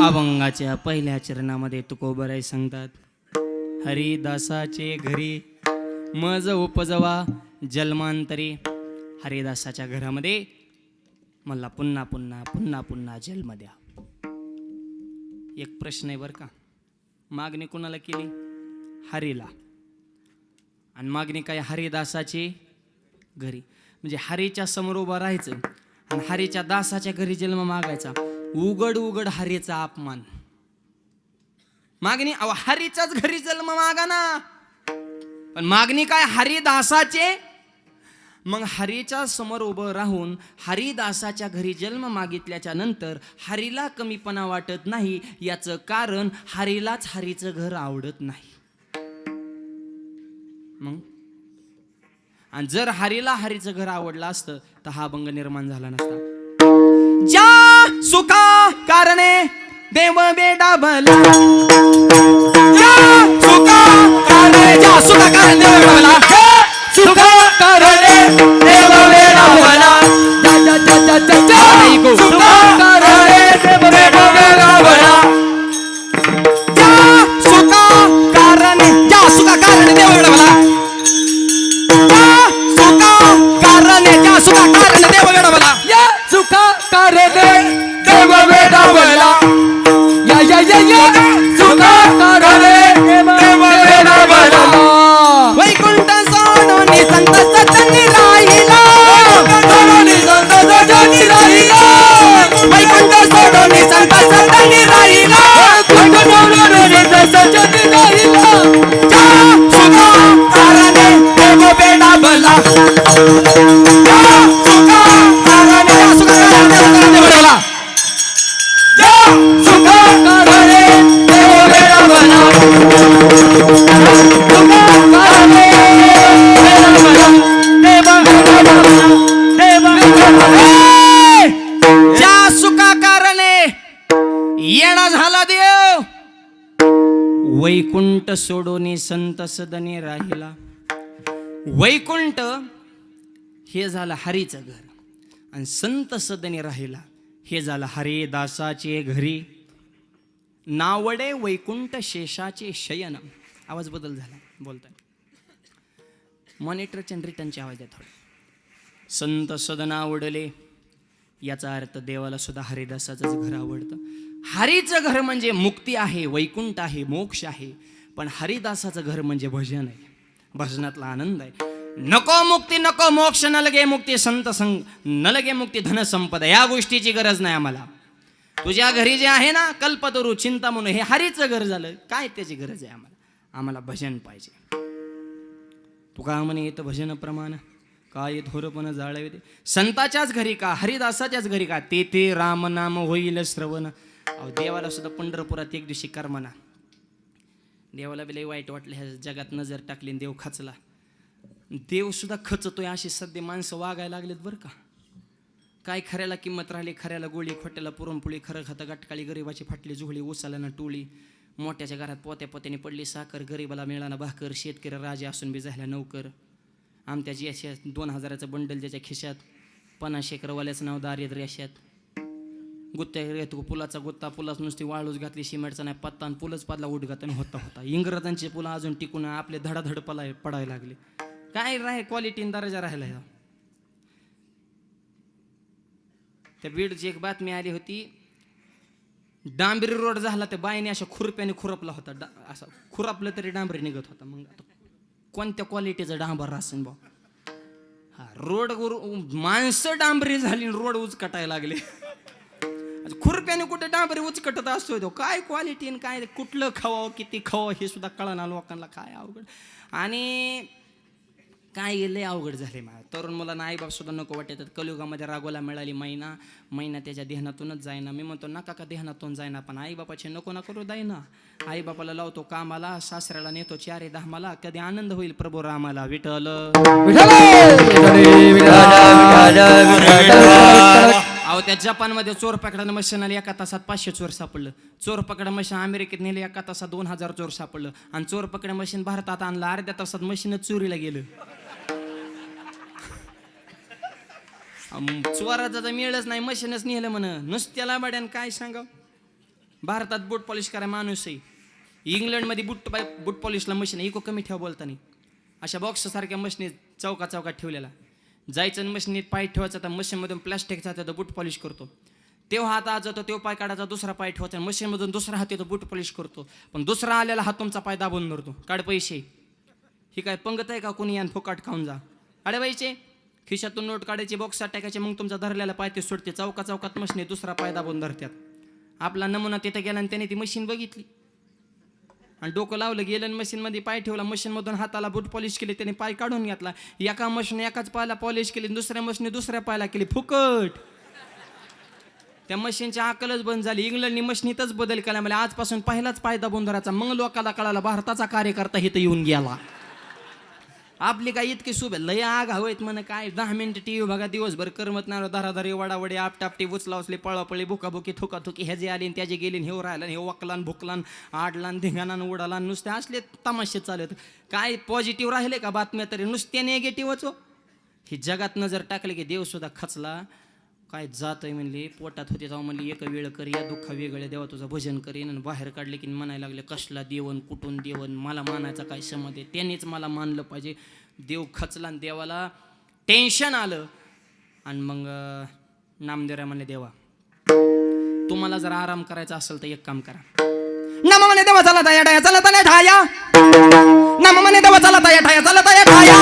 अभंगाच्या पहिल्या चरणामध्ये तुकोबराय सांगतात, हरिदासाचे घरी मज उपजवा जन्मांतरी. हरिदासाच्या घरामध्ये मला पुन्हा पुन्हा पुन्हा पुन्हा जन्म द्या. एक प्रश्न आहे बरं का. मागणी कुणाला केली? हरीला. आणि मागणी काय? हरिदासाची घरी. म्हणजे हरीच्या समोर उभं राहायचं आणि हरीच्या दासाच्या घरी जन्म मागायचा. उघड उघड हरीचा अपमान. मागणी अहो हरीच्याच घरी जन्म मागा ना. पण मागणी काय? हरिदासाचे. मग हरीच्या समोर उभं राहून हरिदासाच्या घरी जन्म मागितल्याच्या नंतर हरीला कमीपणा वाटत नाही. याचं कारण हरीलाच हरीचं घर आवडत नाही. मग आणि जर हरीला हरीचं घर आवडलं असतं तर हा भंग निर्माण झाला नसता. ज्या सुखा कारणे देव बेडा भला. ज्या सुखा कारणे, ज्या सुखा कारणे देव बेडा भला. सुखा कारणे देव बेडा भला. सुखा कारणे देव बेडा भला. ज्या सुखा कारणे, ज्या सुखा कारणे देव बेडा भला. ज्या सुखा कारणे देव बेडा भला. या सुखा कारणे देव बेडा भला. या सुखा कारणे देव बेडा भला. वैकुंठ सोडून संत सजनी राहिला. संत सजनी राहिला. वैकुंठ सोडून संत सजनी राहिला. सजनी राहिला. ज्या सुखा कारणे देव बेडा भला. ज्या सुखा कारणे, ज्या सुखा कारणे देव बेडा भला. या सुखा कारणे देव बेडा भला. सुखा कारणे देव बेडा भला. देव बेडा भला. ज्या सुखा कारणे येणा झाला देव. वैकुंठ सोडून संत सदनी राहिला. वैकुंठ हे झालं हरीचं घर आणि संत सदनी राहिला हे झालं हरिदासाचे घरी. नावडे वैकुंठ शेषाचे शयन. आवाज बदल झाला बोलताय. मॉनिटरचे आणि रिटर्नचे आवाज द्या थोडे. संत सदन आवडले याचा अर्थ देवाला सुद्धा हरिदासाचंच घर आवडतं. हरीचं घर म्हणजे मुक्ती आहे, वैकुंठ आहे, मोक्ष आहे. पण हरिदासाचं घर म्हणजे भजन आहे, भजनातला आनंद आहे. नको मुक्ती नको मोक्ष, न लगे मुक्ती संत संग, न लगे मुक्ती धन संपदा. या गोष्टीची गरज नाही आम्हाला. तुझ्या घरी जे आहे ना कल्पतरू चिंता म्हणून, हे हरीचं घर झालं. काय त्याची गरज आहे आम्हाला? आम्हाला भजन पाहिजे. तुका म्हणे येतं भजन प्रमाण काय थोरपण जाळवे दे. संताच्याच घरी का, हरिदासाच्याच घरी का, तेथे राम नाम होईल श्रवण. अहो देवाला सुद्धा पंढरपुरात एक दिवशी कर्मना. देवाला बी लय वाईट वाटलं, ह्या जगात नजर टाकली देव खचला. देव सुद्धा खचतोय अशी सध्या माणसं वागायला लागलेत बरं का. काय खऱ्याला किंमत राहिली, खऱ्याला गोळी, खोट्याला पुरणपोळी, खरं खातं गाठकाळी, गरीबाची फाटली जुहळी, उसाला ना टोळी. मोठ्याच्या घरात पोत्या पोत्याने पडली साखर, गरीबाला मिळाला भाकर, शेतकरी राजे असून बी झाल्या नौकर. आमच्याची अशा 2000चं बंडल ज्याच्या खिशात, 50 एकरवाल्याचं नाव दारिद्र्य अशात. गुत्त्या येतो पुलाचा गुत्ता, पुलाच नुसती वाळूच घातली, सिमेंटचा नाही पत्ता, आणि पुलच पादला उडगात आणि होता. इंग्रजांचे पुला अजून टिकून आपले धडाधड पडायला लागले. काय राहे क्वालिटी दर्जा राहिला. त्या बीडची एक बातमी आली होती, डांबरी रोड झाला, त्या बाईने अशा खुरप्याने खुरपला होता. असं खुरपलं तरी डांबरी निघत होता. मग आता कोणत्या क्वालिटीचं डांबर असेल बा. हा रोड माणसं डांबरी झाली, रोड उचकटायला लागले. खुरप्याने कुठे डांबरी उचकटत असतो तो. काय क्वालिटी आणि काय कुठलं खावं किती खावं हे सुद्धा कळना लोकांना. काय अवघड. आणि काय लय अवघड झाले. मला तरुण मुलांना आईबाप सुद्धा नको वाटतात. कलियुगामध्ये रागोला मिळाली महिना त्याच्या देहनातूनच जाईना. मी म्हणतो नका का देहनातून जाईना, पण आईबापाचे नको ना करू जाईना. आईबापाला लावतो कामाला, सासऱ्याला नेतो 4 धामाला. कधी आनंद होईल प्रभू रामाला. विठ्ठल. अहो त्या जपानमध्ये चोर पकडा मशीन आली, 1 तासात 500 चोर सापडलं. चोर पकडा मशीन अमेरिकेत नेले, 1 तासात 2000 चोर सापडलं. आणि चोर पकडा मशीन भारतात आणलं, अर्ध्या तासात मशीनच चोरीला गेलं. चोराचा तर मिळच नाही, मशीनच नेलं म्हण. नुसत्याला बड्यान काय सांगाव. भारतात बूट पॉलिश करा माणूस आहे, इंग्लंडमध्ये बूट पॉलिशला मशीन इको कमी ठेवा बोलताना. अशा बॉक्स सारख्या मशीनी चौकात ठेवलेला. जायचं मशीनीत पाय ठेवायचा, तर मशीनमधून प्लास्टिकचा तर बूट पॉलिश करतो. तेव्हा हात आज जातो, तेव्हा पाय काढायचा, दुसरा पाय ठेवायचा, मशीनमधून दुसरा हात येतो, बूट पॉलिश करतो, पण दुसरा आलेला हात तुमचा पाय दाबून धरतो, काढ पैसे. ही काय पंगत आहे का कोणी यान फुकाट खाऊन जा. अडे बाईचे खिशातून नोट काढायची, बॉक्सात टाकायचे, मग तुमचा धरलेला पाय ते सुटते, चौकात मशीन दुसरा पाय दाबून धरतात. आपला नमुना तिथे गेला आणि त्याने ती मशीन बघितली आणि डोकं लावलं, गेलं आणि मशीनमध्ये पाय ठेवला, मशीनमधून हाताला बूट पॉलिश केली, त्याने पाय काढून घेतला. एका मशीन एकाच पायाला पॉलिश केली, दुसऱ्या मशीन दुसऱ्या पायाला केली, फुकट. त्या मशीनची अकलच बंद झाली. इंग्लंडनी मशीनीतच बदल केला, म्हणजे आजपासून पहिलाच पाय दाबून धरायचा. मग लोकाला कळाला भारताचा कार्यकर्ता इथं येऊन गेला. आपली काय इतकी शुभ लय आग हवेत म्हणे, काय 10 मिनिटं टीव्ही बघा, दिवसभर करमत नाही, धराधरी वडावडी आपटापटी उचला उचली पळापळी बुकाबुकी थुकाथुकी, ह्याचे आली त्याचे गेली, हे राहिला, हे वकलान भुकलान आडलान धिंगाणान उडालान, नुसते असले तमाशे चालत. काय पॉझिटिव्ह राहिले का बातम्या तरी, नुसते निगेटिव्हच हो. ही जगात नजर टाकली की देव सुद्धा खचला. काय जातोय म्हणली, पोटात होते तेव्हा म्हणली एक वेळ कर, या दुःखा वेगळ्या देवा तुझं भजन करीन. आणि बाहेर काढले की म्हणायला लागले, कसला देवन कुठून देवन, मला मानायचा काय संबंध आहे, त्यांनीच मला मानलं पाहिजे. देव खचला आणि देवाला टेन्शन आलं. आणि मग नामदेवराय म्हणले, देवा तुम्हाला जर आराम करायचा असेल तर एक काम करा. नम म्हणे देवा चला ताया ठाया, चला ताया ठाया, नम म्हणे देवा चला ताया ठाया, चला ताया ठाया,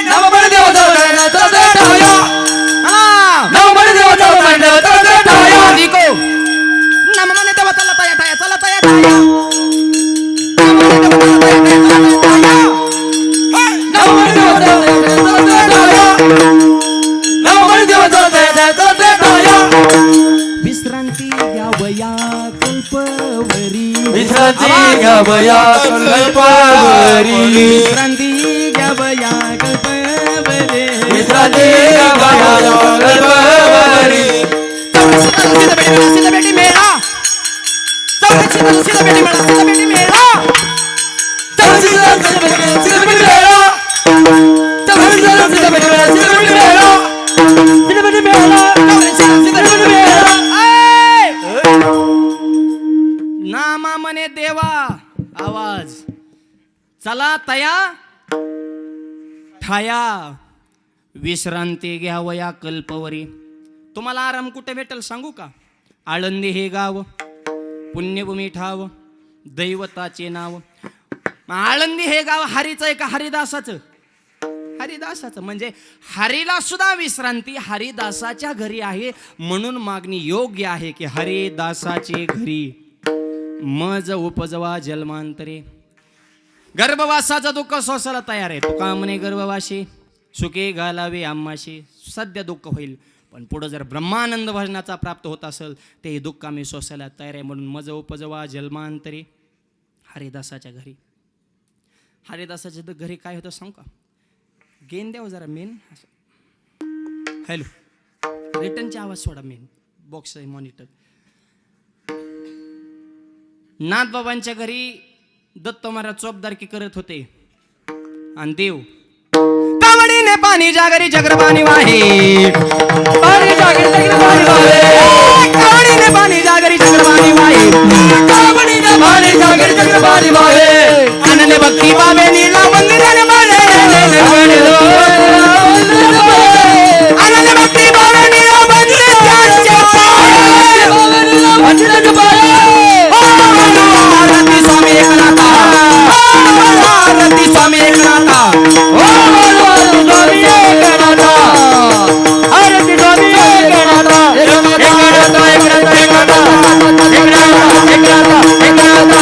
नम म्हणे देवा चला ताया, चला ताया ठाया, नम म्हणे देवा चला ताया, चला ताया ठाया, दिको नम म्हणे देवा चला ताया ठाया, चला ताया ठाया, नम म्हणे देवा चला ताया ठाया, चला ताया ठाया, नम म्हणे देवा चला ताया, चला ताया ठाया, नम म्हणे देवा चला ताया, चला ताया ठाया. विश्रांती घ्यावया कल्पवरी, विश्रांती घ्यावया कल्पवरी, विश्रांती घ्यावया कल्पवरी, विश्रांती घ्यावया कल्पवरी. सीधा बेटी मेरा, सीधा बेटी मेरा, सीधा बेटी मेरा, सीधा बेटी मेरा, सीधा बेटी मेरा, सीधा बेटी मेरा, सीधा बेटी मेरा, सीधा बेटी मेरा. नामा म्हणे देवा, आवाज चला तया ठाया, विश्रांती घ्यावया कल्पवरी. तुम्हाला आराम कुठे भेटेल सांगू का? आळंदी हे गाव, पुण्यभूमी ठाव, दैवताचे नाव. आळंदी हे गाव हरीचं आहे का हरिदासाचं? हरिदासाचं. म्हणजे हरीला सुद्धा विश्रांती हरिदासाच्या घरी आहे, म्हणून मागणी योग्य आहे की हरिदासाचे घरी मज उपजवा जन्मांतरे. गर्भवासाचं दुःख सोसायला तयार आहे. तुका म्हणे गर्भवाशी सुखे घालावे आम्हाशी. सध्या दुःख होईल, पण पुढं जर ब्रह्मानंद भजनाचा प्राप्त होत असेल ते दुःख आम्ही सोसायला तयार आहे, म्हणून मज उपजवा जन्मांतरे हरिदासाच्या घरी. हरिदासाच्या घरी काय होतं सांगू का? गेन द्यावं जरा मेन. हॅलो, रिटर्नचे आवाज सोडा, मेन बॉक्स आहे मॉनिटर. नाथबाबांच्या घरी दत्त महाराज चोपदारकी करत होते आणि देव कावडीने पाणी जागरी जगरपाणी वाहे, पाणी जागरी जगरपाणी वाहे, कावडीने पाणी जागरी जगरपाणी वाहे, कावडीने पाणी जागरी जगरपाणी वाहे. आनंद भक्ती बाबे नीला मंदिराने बाले, आनंद भक्ती बाबे नीला मंदिराचे मंदिराचे पाय, आरती स्वामी एकनाथा, आरती स्वामी एकनाथा, ओ स्वामी एकनाथा, आरती स्वामी एकनाथा, एकनाथा, एकनाथा, एकनाथा, एकनाथा, एकनाथा.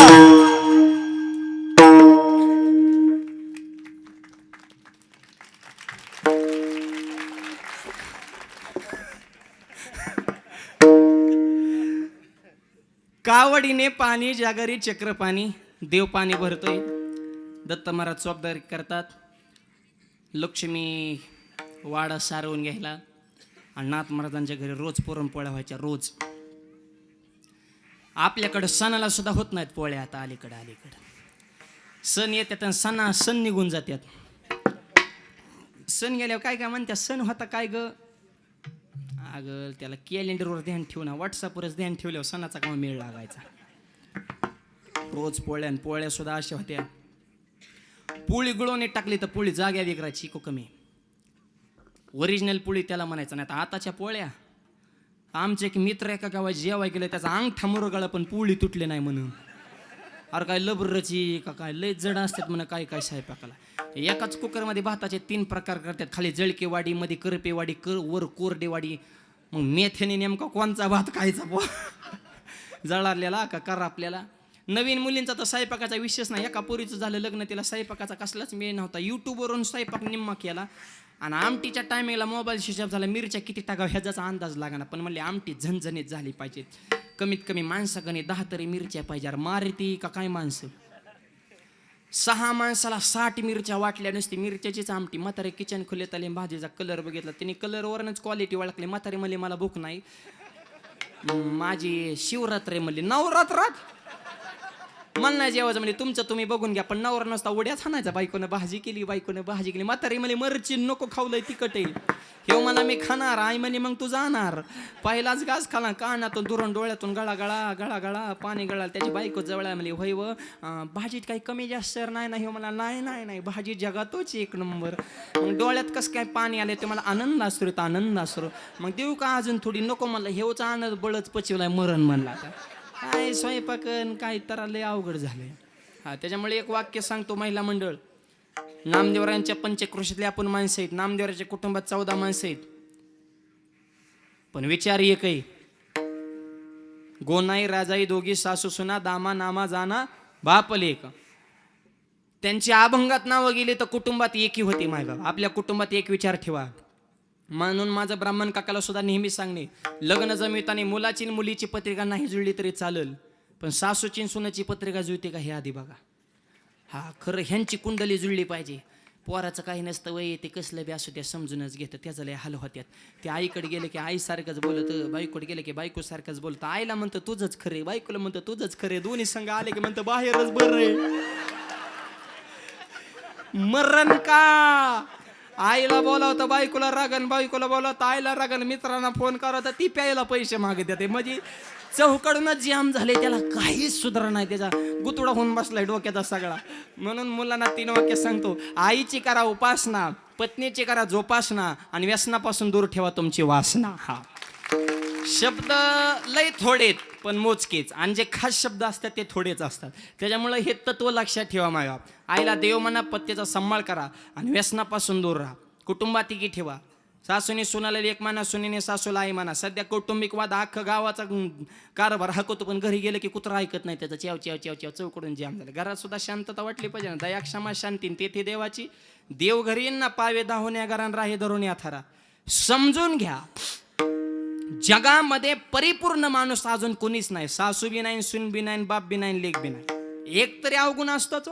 कावडीने पाणी जागरी चक्रपाणी, देव पाणी भरतोय. दत्त महाराज चोपदारी करतात. लक्ष्मी वाडा सारवून घ्यायला. आणि नाथ महाराजांच्या घरी रोज पुरणपोळ्या व्हायच्या, रोज. आपल्याकडं सणाला सुद्धा होत नाहीत पोळ्या आता. अलीकडं सण येतात आणि सण निघून जातात. सण गेल्यावर काय काय म्हणतात, सण होता काय ग? अगं त्याला कॅलेंडरवर ध्यान ठेवू ना, व्हॉट्सअपवरच ध्यान ठेवल्यावर सणाचा का मेळ लागायचा. रोज पोळ्या सुद्धा अशा होत्या. पोळी गुळवणे टाकली तर पोळी जाग्या विकरायची, कमी. ओरिजिनल पोळी त्याला म्हणायचं नाही. आताच्या पोळ्या आमचे एक मित्र एका गावात जेवाय गेले, त्याचा अंगठा मुरगळा पण पोळी तुटले नाही म्हणून. अरे काय लबरची का काय लय जड असतात म्हणा काय काय स्वयंपाकाला. एकाच कुकरमध्ये भाताचे 3 प्रकार करतात, खाली जळकेवाडी, मध्ये करपेवाडी, वर कोरडेवाडी. मग मेथ्याने नेमका कोणचा भात खायचा बुवा, जळारलेला का करापलेला. नवीन मुलींचा तर स्वयंपाकाचा विषयच नाही. एका पोरीचं झालं लग्न, तिला स्वयंपाकाचा कसलाच मेळ नव्हता. यूट्यूबवरून स्वयंपाक निम्मा केला आणि आमटीच्या टायमिंगला मोबाईल स्विच ऑफ झाला. मिरच्या किती टाकाव ह्याचा अंदाज लागना, पण म्हणले आमटी झणझणीत झाली पाहिजे. कमीत कमी माणसाकडे 10 तरी मिरच्या पाहिजे. मारती का काय माणसं. 6 माणसाला 60 मिरच्या वाटल्या नुसती मिरच्याचीच आमटी. म्हातारे किचन खोलीत आले, भाजीचा कलर बघितला, त्यांनी कलरवरच क्वालिटी ओळखली. म्हातारे म्हणले मला भूक नाही. माझी शिवरात्र म्हणली नवरात्रात मला नाही जेवायचं म्हणजे तुमचं तुम्ही बघून घ्या, पण नवरा नसता उड्याच हाणायचा. बायकोनं भाजी केली, बायकोनं भाजी केली. म्हातारी म्हणली मरची नको खाऊलंय तिखट आहे. हे मला मी खाणार. आई म्हणे मग तू जाणार. पहिलाच घास खाला, कानातून दुरून डोळ्यातून गळा गळा गळा गळा पाणी गळा. त्याची बायको जवळ म्हणली होय व भाजीत काही कमी जास्त नाही. नाही मला नाही नाही नाही भाजी जगातोच 1 नंबर. मग डोळ्यात कसं काय पाणी आले ते मला आनंद असतो, आनंद असतो. मग देऊ का अजून थोडी. नको म्हणलं हेच आनंद बळच पचवलाय मरण म्हणला. आता काय स्वयंपाकन काय तर लय अवघड झालंय. हा त्याच्यामुळे एक वाक्य सांगतो. महिला मंडळ, नामदेवरायांच्या पंचक्रोशीतले आपण माणसं आहेत. नामदेवराच्या कुटुंबात 14 माणसं आहेत, पण विचार एकही. गोनाई राजाई दोघी सासू सुना, दामा नामा जाना बाप लेक. त्यांची अभंगात नावं गेली तर कुटुंबात एकी होती. मायबाप आपल्या कुटुंबात एक विचार ठेवा. म्हणून माझं ब्राह्मण काकाला सुद्धा नेहमी सांगणे, लग्न जमविताना मुलाची आणि मुलीची पत्रिका नाही जुळली तरी चालेल, पण सासूची आणि सुनाची पत्रिका जुळते का हे आधी बघा. हा खरं ह्यांची कुंडली जुळली पाहिजे. पोराचं काही नसतं वय, ते कसलं बी असू त्या समजूनच घेतं. त्याचं लय हाल होत्यात. ते आईकडे गेलं की आईसारखंच बोलतं, बायकोकडे गेलं की बायकोसारखंच बोलतं. आईला म्हणतं तुझंच खरे, बायकोला म्हणतं तुझंच खरे. दोन्ही संघ आले की म्हणतं बाहेरच बरं. मरण का. आईला बोलावतं बायकोला रागन, बायकोला बोलावतं आईला रागन. मित्रांना फोन करावं ती प्यायला पैसे मागत येते. म्हणजे चौकडूनच जाम झाले, त्याला काहीच सुधारणा नाही. त्याचा गुतुडा होऊन बसलाय डोक्याचा सगळा. म्हणून मुलांना 3 वाक्य सांगतो. आईची करा उपासना, पत्नीची करा जोपासना, आणि व्यसनापासून दूर ठेवा तुमची वासना. हा शब्द लय थोडेत पण मोजकेच, आणि जे खास शब्द असतात ते थोडेच असतात. त्याच्यामुळे हे तत्व लक्षात ठेवा. माया आईला देव म्हणा, पत्त्याचा सांभाळ करा, आणि व्यसनापासून दूर राहा. कुटुंबात एकी ठेवा. सासूने सुनाला लेक माना, सुनेने सासूला आई माना. सध्या कौटुंबिक वाद अख्खा गावाचा कारभार हाकवतो, पण घरी गेलं की कुत्रा ऐकत नाही त्याचं. चेव चेव चेव चेव चौकडून जाम झालं. घरात सुद्धा शांतता वाटली पाहिजे ना. दया क्षमा शांती तेथे देवाची. देव घरी येईन ना पावे दाहोण्या घरान राहे धरून याथारा. समजून घ्या, जगामध्ये परिपूर्ण माणूस अजून कोणीच नाही. सासू बी नाही, सून बी नाही, बाप बी नाही, लेक बी नाही. एक तरी अवगुण असतोच.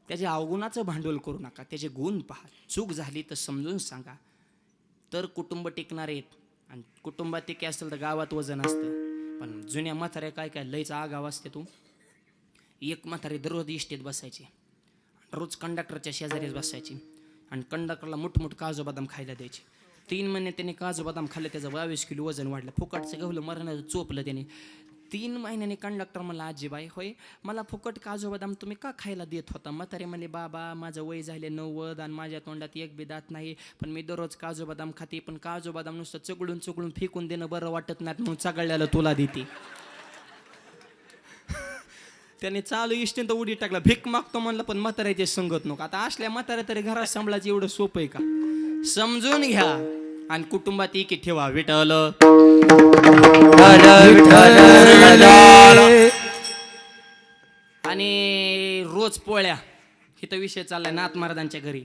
त्याच्या अवगुणाचं भांडवल करू नका, त्याचे गुण पहा. चूक झाली तर समजून सांगा, तर कुटुंब टिकणार आहेत. आणि कुटुंबात टिके असेल तर गावात वजन असतं. पण जुन्या म्हाताऱ्या काय काय लयचा आगाव असते. तू एक म्हातारी दररोज इष्टेत बसायची, रोज कंडक्टरच्या शेजारीच बसायची, आणि कंडक्टरला मुठमुठ काजू बदाम खायला द्यायची. 3 महिने त्याने काजू बदाम खाल्ले, त्याचं 22 किलो वजन वाढलं. फुकटचं गवलं मरणाचं चोपलं त्याने. 3 महिन्याने कंडक्टर म्हणला, आजीबाई होय मला फुकट काजू बदाम तुम्ही का खायला देत होता. म्हातारे म्हणले, बाबा माझं वय झाले 90 आणि माझ्या तोंडात एक बी दात नाही, पण मी दररोज काजू बदाम खाते. पण काजू बदाम नुसतं चुगळून चुगळून फेकून देणं बरं वाटत नाही, मग चगळल्याला तुला देते. त्याने चालू इष्टीन तर उडी टाकला. भीक मागतो म्हणलं, पण म्हाताऱ्याचे संगत नको. आता असल्या म्हाताऱ्या तरी घरात सांभाळायचं एवढं सोपं आहे का. समजून घ्या आणि कुटुंबात एकी ठेवा. विठ्ठल आणि रोज पोळ्या. इथं विषय चाललाय नाथ महाराजांच्या घरी.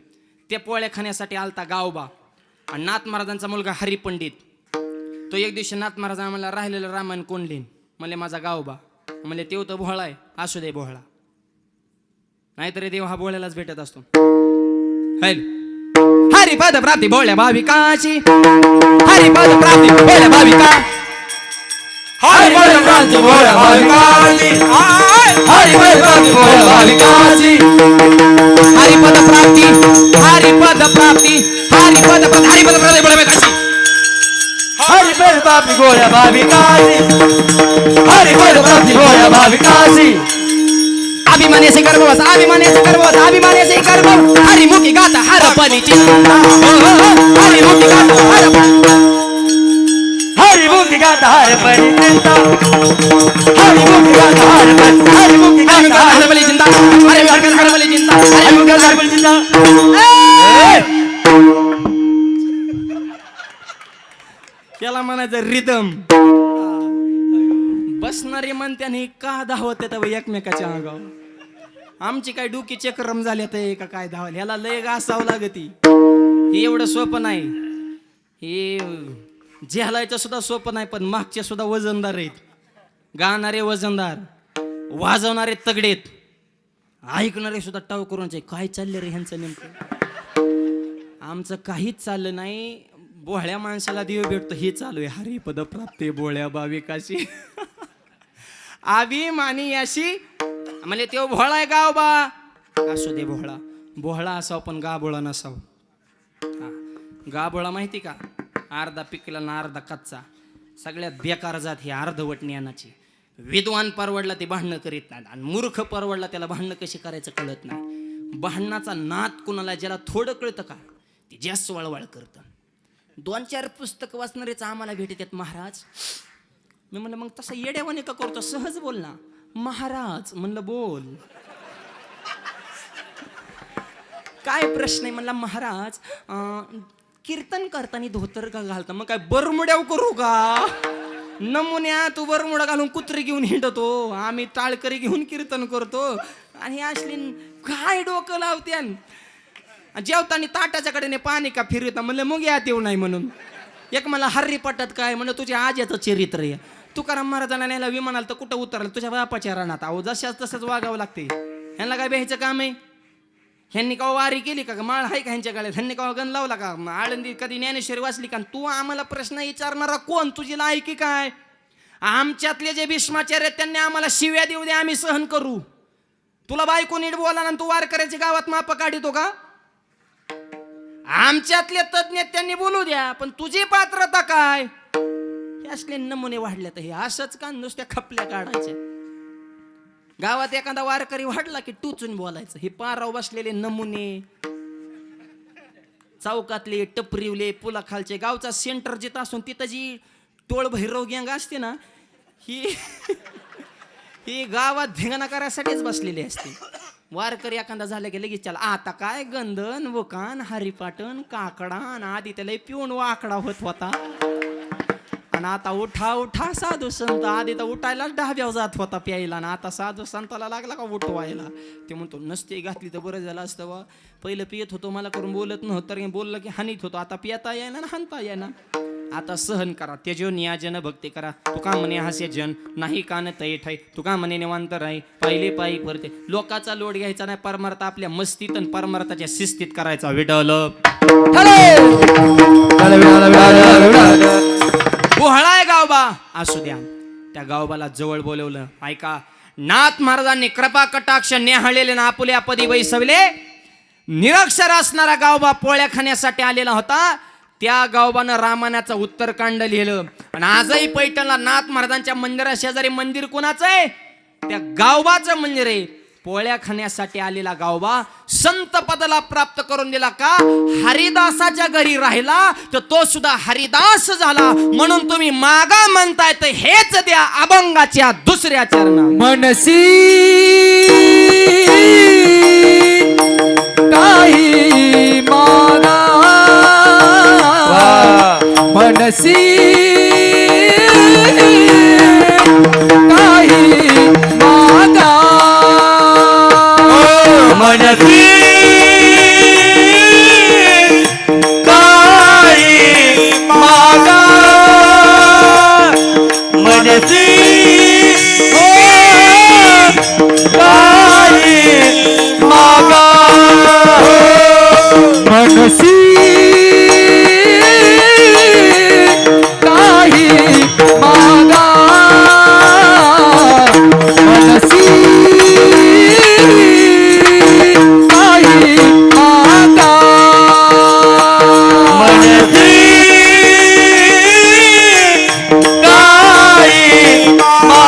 ते पोळ्या खाण्यासाठी आलता गावबा, आणि नाथ महाराजांचा मुलगा हरिपंडित. तो एक दिवशी नाथ महाराजांना म्हणला, राहिलेलं रामायण कोण लिहिन. म्हणले माझा गावबा. म्हणले तेव तर भोळा आहे, असू दे भोळा. नाहीतरी देव हा भोळ्यालाच भेटत असतो. हरिपद प्राप्ती भोळ्या भाविकाची, हरिपद प्राप्ती भोळ्या भाविका, हरिपद प्राप्ती भोळ्या भाविकाची, हरिपद प्राप्ती भोळ्या भाविकाची, हरिपद प्राप्ती, हरिपद प्राप्ती, हरिपद प्राप्ती, हरिपद प्राप्ती भोळ्या भाविकाची, हरिपद प्राप्ती भोळ्या भाविकाची, हरिपद प्राप्ती भोळ्या भाविकाची. अभिमाने से गर्भवत, अभिमाने से गर्भवत, अभिमाने से गर्भवत. हरिमुखी गाता हरपणीची, हरिमुखी गाता हरपणी, हरिमुखी मुखी गाधार बड़ी चिंता हरी मुखी गाधार हरी मुखी गाधार बली जिंदा अरे बली जिंदा हरी मुखी गाधार बड़ी चिंता त्याला म्हणायचं रिदम बसणारे म्हणत्याने का धावत येत एकमेकाच्या अंगावर आमची काय डोकी चक्रम झाले ते का काय धावल ह्याला लय घासावं लागती हे एवढं सोपं नाही हे झेलायचं सुद्धा सोपं नाही पण मागचे सुद्धा वजनदार आहेत गाणारे वजनदार वाजवणारे तगडेत ऐकणारे सुद्धा टाव करून काय चाललं रे ह्यांचं नेमकं आमचं काहीच चाललं नाही बोहळ्या माणसाला देव भेटतो हे चालू आहे हरिपद प्राप्ती बोहळ्या भाविकाशी अभिमानी अशी म्हणजे तो भोळा आहे गाव बा असू दे भोळा भोळा असावं पण गाभोळा नसावं गाभोळा माहिती का अर्धा पिकला ना अर्धा कच्चा सगळ्यात बेकार जात ही अर्धवट ज्ञानाची विद्वान परवडला ते भांडणं करीत नाहीत आणि मूर्ख परवडला त्याला भांडणं कशी करायचं कळत नाही भांडणाचा नाद कुणाला ज्याला थोडं कळतं का ते जास्त वळवळ करतं 2-4 पुस्तकं वाचणारेच आम्हाला भेटतात महाराज मी म्हणलं मग तसं येड्यावाने का करतो सहज बोल ना महाराज म्हणलं बोल काय प्रश्न आहे म्हणला महाराज कीर्तन करताना धोतर का घालता मग काय बरमुड्याव करू का नमुन्या तू बरमुडा घालून कुत्री घेऊन हिंडतो आम्ही टाळकरी घेऊन कीर्तन करतो आणि असली काय डोकं लावत्यान जेवताना ताटाच्या कडेने पाणी का फिरवता म्हणलं मग यात येऊ नाही म्हणून एक मला हर्री पटत काय म्हणलं तुझ्या आज्याचं चरित्र आहे तुकाराम महाराजांना न्यायला विमानाला तर कुठं उतरलं तुझ्या बापाच्या रानात अहो जशाच तसंच वागावं लागते ह्यांना काय बेहायचं काम आहे ह्यांनी का वारी केली का माळ आहे का ह्यांच्या गळ्यात ह्यांनी का गण लावला का आळंदी कधी ज्ञानेश्वरी वाचली का तू आम्हाला प्रश्न विचारणारा कोण तुझी लायकी काय आमच्यातले जे भीष्माचार्य आहेत त्यांनी आम्हाला शिव्या देऊ दे आम्ही सहन करू तुला बायको नीट बोला ना तू वार करायची गावात माप काढितो का आमच्यातले तज्ञ त्यांनी बोलू द्या पण तुझी पात्रता काय हे असले नमुने वाढले तर हे असंच का नुसत्या खपल्या काढायच्या गावात एखादा वारकरी वाढला की टुचून बोलायचं हे पाराव बसलेले नमुने चौकातले टपरीवले पुला खालचे गावचा सेंटर जिथं असून तिथं जी टोळ भैरव गँग असते ना ही गावात धिंगाणा करायसाठीच बसलेली असते वारकरी एखादा झाला की लगेच चला आता काय गंधन वकान हरिपाटन काकडा आधी त्याला पिऊन वाकडा होत होता आणि आता उठा उठा साधू संत आधी तर उठायलाच डहाब्यावर जात होता प्यायला ना आता साधू संताला लागला का उठवायला ते म्हणतो नसते घातली तर बरं झालं असतं वा पहिलं पियत होतो मला करून बोलत नव्हतं तर बोललं की हानीत होतो आता पियता येईना ना हानता येईना आता सहन करा तेजो नियाजन भक्ती करा तुका म्हणे हास्य जन नाही कान तैठ आहे तुका म्हणे निवांत राही पहिले पायी परते लोकाचा लोड घ्यायचा नाही परमार्थ आपल्या मस्तीत आणि परमार्थाच्या शिस्तीत करायचा विडल बोहळाय गावबा असू द्या त्या गावबाला जवळ बोलवलं ऐका नाथ महाराजांनी कृपा कटाक्ष नेहळलेले ना आपुल्या पदी बैसवले निरक्षर असणारा गावबा पोळ्या खाण्यासाठी आलेला होता त्या गावबानं रामायणाचं उत्तरकांड लिहिलं आणि आजही पैठणला नाथ महाराजांच्या मंदिरा शेजारी मंदिर कोणाचं आहे त्या गावबाचं मंदिर आहे पोळ्या खाण्यासाठी आलेला गावबा संत पदाला प्राप्त करून दिला का हरिदासाच्या घरी राहिला तर तो सुद्धा हरिदास झाला म्हणून तुम्ही मागा म्हणताय तर हेच द्या अभंगाच्या दुसऱ्या चरणा मनसी काही मागा मनसी काही मागा मनसी काही मागा मनसी काही मागा मनसी काही मागा मनसी काही मागा मनसी काही मागा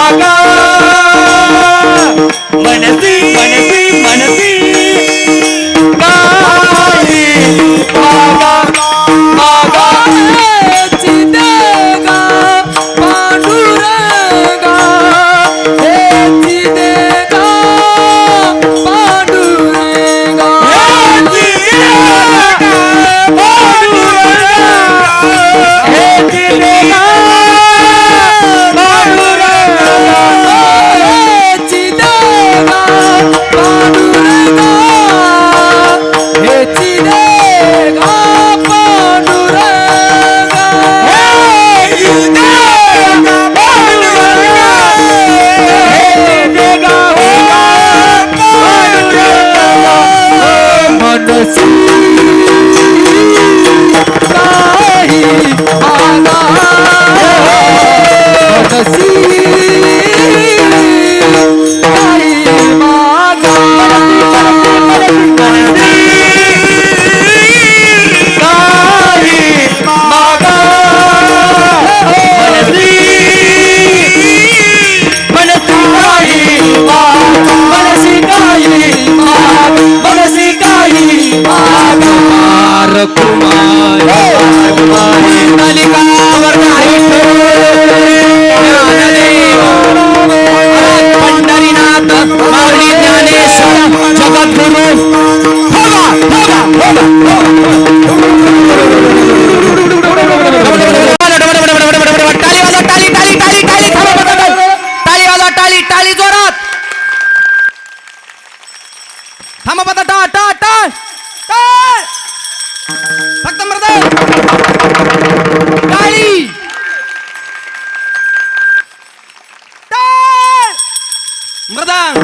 मृदंग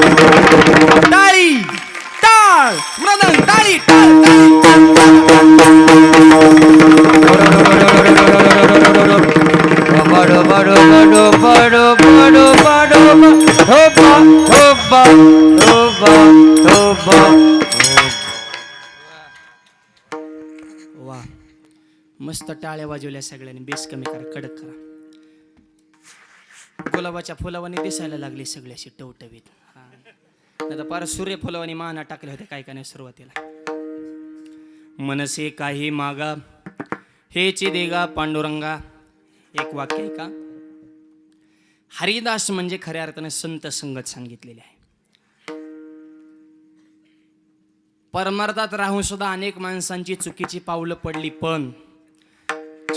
टाळी टाळ मृदंग टाळी टाळ वा मस्त टाळ्या वाजवल्या सगळ्यांनी. बेस कमी करा, कडक करा. गुलाबाच्या फुलावानी दिसायला लागली सगळी अशी टवटवीत. नाही तर पार सूर्यफुलावानी माना टाकले होते काय काय सुरुवातीला. मनसे काही मागा हेची देगा पांडुरंगा. एक वाक्य आहे का. हरिदास म्हणजे खऱ्या अर्थाने संत संगत सांगितलेले आहे. परमार्थात राहून सुद्धा अनेक माणसांची चुकीची पावलं पडली, पण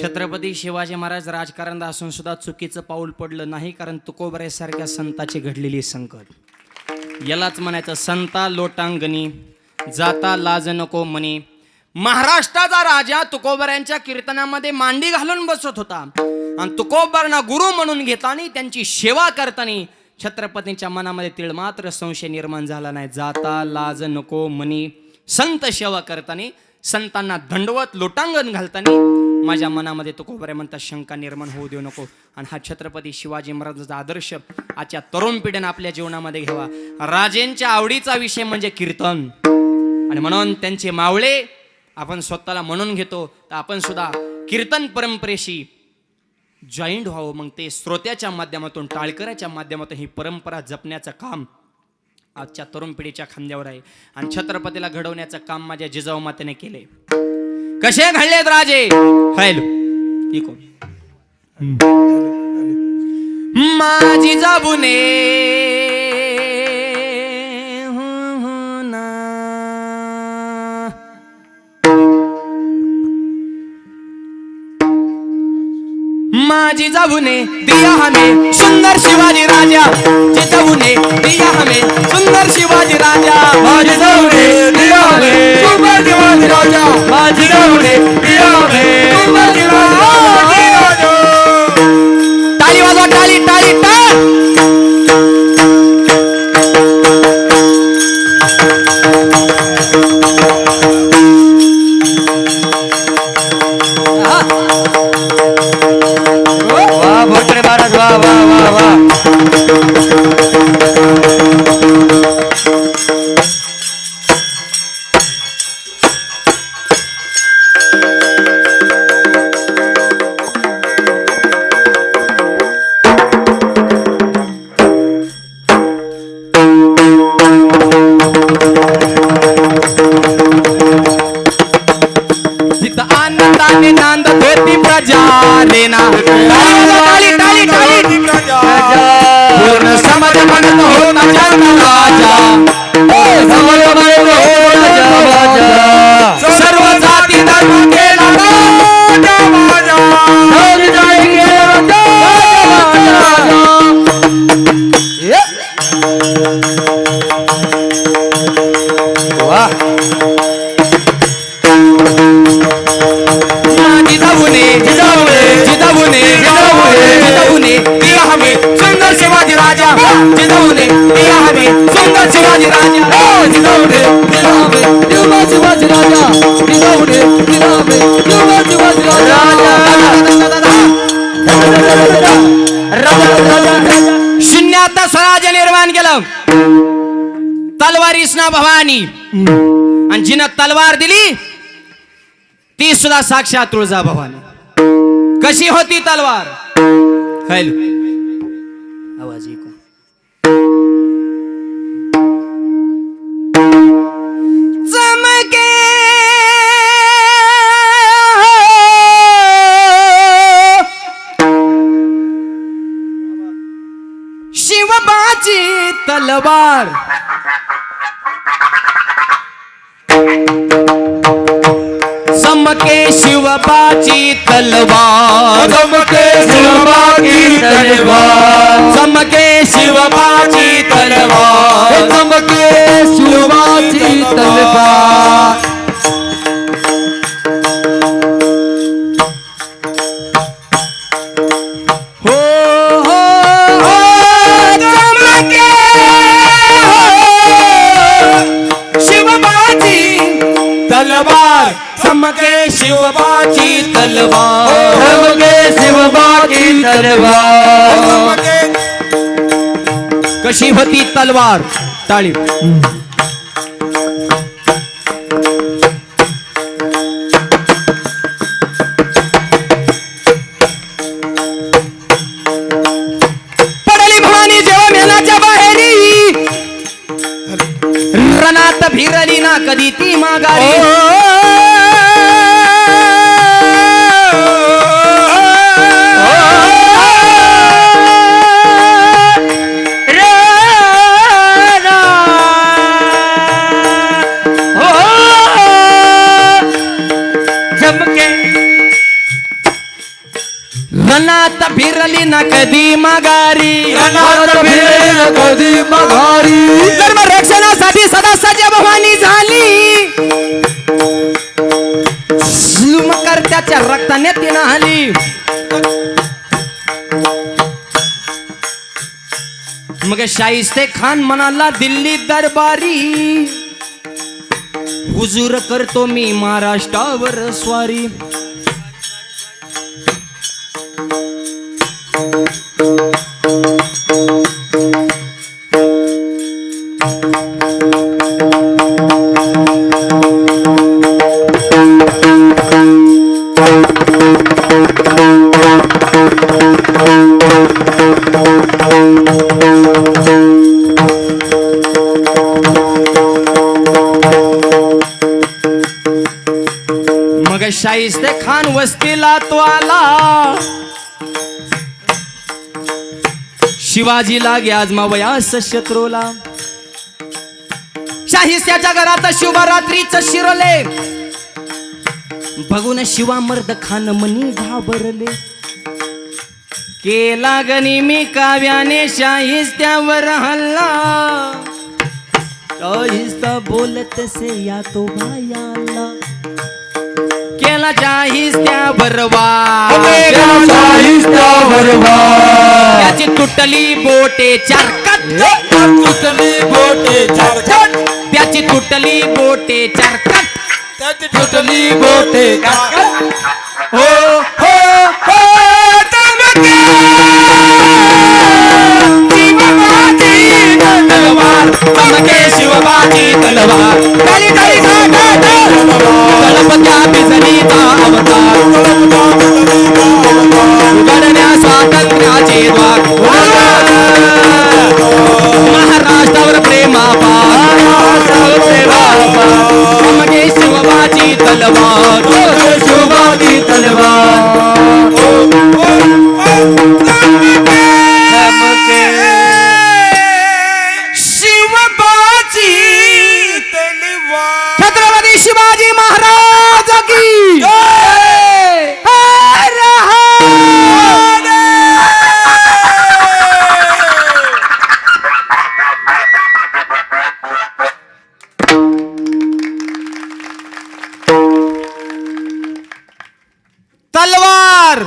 छत्रपती शिवाजी महाराज राजकारण असून सुद्धा चुकीचं पाऊल पडलं नाही, कारण तुकोबऱ्यासारख्या संताची घडलेली संकट. यालाच म्हणायचं संता लोटांगणी जाता लाज नको मनी. महाराष्ट्राचा राजा तुकोबऱ्यांच्या कीर्तनामध्ये मांडी घालून बसत होता आणि तुकोबरांना गुरु म्हणून घेताना त्यांची सेवा करताना छत्रपतींच्या मनामध्ये तिळमात्र संशय निर्माण झाला नाही. जाता लाज नको मनी. संत सेवा करताना संतांना दंडवत लोटांगण घालताना माझ्या मनामध्ये तुकोबरे म्हणतात शंका निर्माण होऊ देऊ नको. आणि हा छत्रपती शिवाजी महाराजांचा आदर्श आजच्या तरुण पिढीने आपल्या जीवनामध्ये घ्यावा. राजेंच्या आवडीचा विषय म्हणजे कीर्तन, आणि म्हणून त्यांचे मावळे आपण स्वतःला म्हणून घेतो, तर आपण सुद्धा कीर्तन परंपरेशी जॉईंट व्हावं. मग ते श्रोत्याच्या माध्यमातून, टाळकऱ्याच्या माध्यमातून ही परंपरा जपण्याचं काम आजच्या तरुण पिढीच्या खांद्यावर आहे. आणि छत्रपतीला घडवण्याचं काम माझ्या जिजाऊ मातेने केले. कसे घडलेत राजे. हॅलो इको माझी जाबुने माझी जाबुने दिया हमें सुंदर शिवाजी राजा. जिजाऊने दिया हमें सुंदर शिवाजी राजा. माझी जाऊने दिया हमें सुंदर शिवाजी राजा. माझी जाऊने दिया हमें सुंदर शिवाजी राजा. टाळी वाजवा, टाळी टाळी टाळ. वाह भोसले महाराज, वाह वाह वाह वाह. जिथं आनंदाने नांद होती प्रजा लेना. टाळी टाळी टाळी. पूर्ण समाज म्हणत होता जन राजा. समज म्हणत होता राजा. सर्व जाती धर्म केला राजा माझा. सर्व जाती केला राजा. वाह जिजाऊने जिजाऊने जिजाऊने जिजाऊने जिजाऊने दिया हमें सुंदर शिवाजी राजा. जिजाऊने दिया हमें सुंदर शिवाजी राजा. जिजाऊने दिला हमें युवा शिवाजी राजा. जिजाऊने दिला हमें युवा शिवाजी राजा. शून्यात स्वराज्य निर्माण केलं. तलवारीसना भवानी, आणि जिनं तलवार दिली ती सुद्धा साक्षात तुळजा भवानी. कशी होती तलवार. हॅलो आवाज ऐकू. चमके शिवबाची तलवार. चमके शिवबाची तलवार. चमके शिवबाची तलवार. चमके शिवबाची तलवार. चमके शिवबाची तलवार. हो हो हो चमके तलवार चमके शिवबा की तलवार कशी होती तलवार टाळी पडली भवानी जेव्हा मेनाच्या बाहेरी रणात भिरली ना कधी ती माघारी रणात फिरली ना कधी माघारी कधी मघारी धर्म रक्षणासाठी सदा सज्ज भवानी झाली जुलमकर्त्याच्या रक्ताने ती नाहली मग शाहिस्ते खान म्हणाला दिल्ली दरबारी हुजूर करतो मी महाराष्ट्रावर स्वारी मग शाहिस्ते खान वस्तीला तो आला शिवाजीला गे आजमावयास शत्रूला शाहिस्त्याच्या घरात शुभरात्रीच शिरले बघून शिवा मर्द खान मनी घाबरले केला गणी मी काव्याने शाहिस्त्यावर हल्ला शाहिस्ता बोलत से या तो भायाला केला शाहिस्त्यावर वार त्याची तुटली बोटे चारकत तुटली बोटे चारकट त्याची तुटली बोटे चारकट त्याची तुटली बोटे चारकट हो हो हो तलवार चमके शिवबाची तलवार काली काली गणपत्या बिजलीचा अवतार उघडण्या स्वातंत्र्याचे द्वार महाराष्ट्रावर प्रेमापार चमके शिवबाची तलवार शिवबाची तलवार छत्रपती शिवाजी महाराज की हर हर. तलवार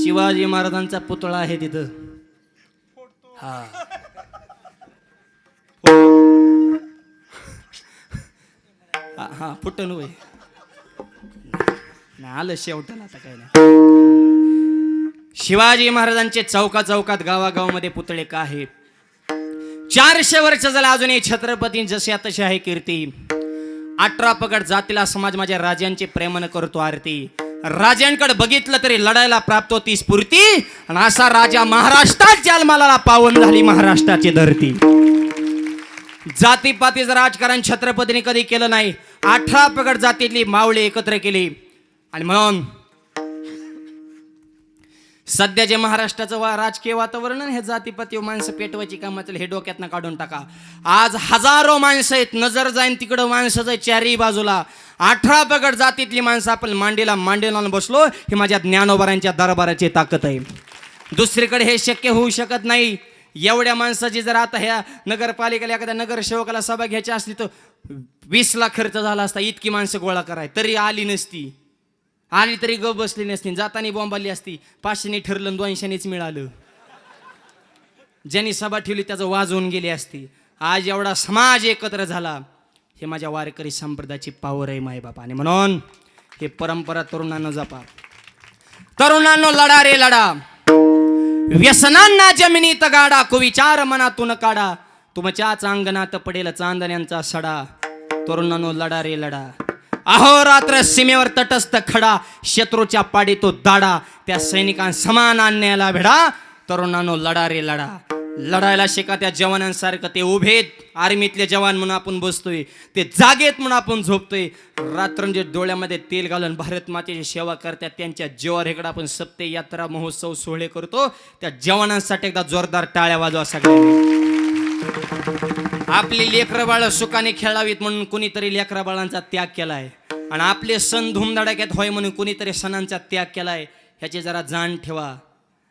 शिवाजी महाराजांचा पुतळा आहे तिथं हा हा फुटन होय नाही आलं शेवटाला आता काय नाही शिवाजी महाराजांचे चौका चौकात गावागावामध्ये पुतळे का आहेत 400 वर्ष झाला अजूनही छत्रपती जसे तशी आहे कीर्ती 18 पगड जातीला समाज माझ्या राजांचे प्रेमानं करतो आरती राजांकडे बघितलं तरी लढायला प्राप्त होती स्फूर्ती आणि असा राजा महाराष्ट्रात जन्माला पावन झाली महाराष्ट्राची धरती जातीपातीचं राजकारण छत्रपतीने कधी केलं नाही 18 पगड जातीतली मावळे एकत्र केली आणि म्हणून सध्या जे महाराष्ट्राचं राजकीय वातावरण हे जातीपाती माणसं पेटवायची कामाचं हे डोक्यातनं काढून टाका आज हजारो माणसं आहेत नजर जाईन तिकडं माणसं जाय चारही बाजूला 18 पगड जातीतली माणसं आपण मांडीला बसलो हे माझ्या ज्ञानोबारांच्या दरबाराची ताकद आहे दुसरीकडे हे शक्य होऊ शकत नाही एवढ्या माणसाची जर आता ह्या नगरपालिकेला एखाद्या नगरसेवकाला सभा घ्यायची असली तर 20 लाख खर्च झाला असता इतकी माणसं गोळा कराय तरी आली नसती आली तरी गप बसली नसती जातानी बॉम्ब आली असती 500 ठरलं 200 मिळालं ज्यांनी सभा ठेवली त्याचं वाजवून गेली असती आज एवढा समाज एकत्र झाला हे माझ्या वारकरी संप्रदायाची पावर आहे मायबापा आणि म्हणून हे परंपरा तरुणांनो जपा. तरुणांनो लढा रे लढा, व्यसनांना जमिनीत गाडा, कुविचार मनातून काढा, तुमच्याच अंगणात पडेल चांदण्यांचा सडा. तरुणांनो लढा रे लढा, अहोरात्र सीमेवर तटस्थ खडा, शत्रूच्या पाडी तो दाडा, त्या सैनिकांसमान अन्यायाला भिडा. तरुणांनो लढा रे लढा, लढायला शिका त्या जवानांसारखं. ते उभेत आर्मीतले जवान म्हणून आपण बसतोय, ते जागेत म्हणून आपण झोपतोय. रात्रंजे डोळ्यामध्ये तेल घालून भारत मातेची सेवा करतात, त्यांच्या जीवावर इकडं आपण सप्ते यात्रा महोत्सव सोहळे करतो. त्या जवानांसाठी एकदा जोरदार टाळ्या वाजवा सगळ्यांनी. आपली लेकरं बाळ सुखाने खेळावीत म्हणून कुणीतरी लेकरा बाळांचा त्याग केलाय, आणि आपले सण धूमधडाक्यात होय म्हणून कुणीतरी सणांचा त्याग केलाय. ह्याची जरा जाण ठेवा.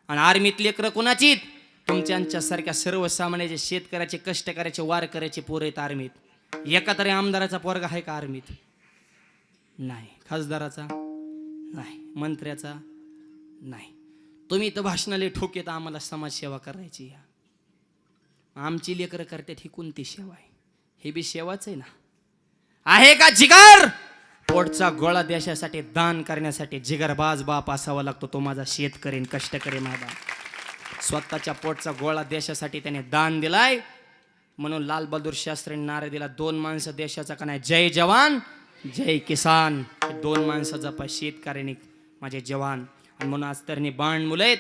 आणि आर्मीत लेकरं कोणाचीत? तुमच्यासारख्या सर्वसामान्याचे, शेतकऱ्याचे, कष्टकऱ्याचे, वारकऱ्याचे पोरं आहेत आर्मीत. एका तरी आमदाराचा पोरगा आहे का आर्मीत? नाही. खासदाराचा नाही, मंत्र्याचा नाही. तुम्ही तर भाषणाला ठोक येतं, आम्हाला समाजसेवा करायची. आमची लेकरं करतात ही कोणती सेवा आहे? हे बी सेवाच आहे ना. आहे का जिगर? पोटचा गोळा देशासाठी दान करण्यासाठी जिगरबाज बाप असावा लागतो. तो माझा शेतकरी कष्टकरी माझा. स्वतःच्या पोटचा गोळा देशासाठी त्याने दान दिलाय. म्हणून लाल बहादूर शास्त्रींनी नारा दिला, 2 माणसं देशाचा का नाही, जय जवान जय किसान. हे 2 माणसं जपा, शेतकऱ्यांनी माझे जवान. आणि म्हणून आज तरणी बाण मुलं आहेत.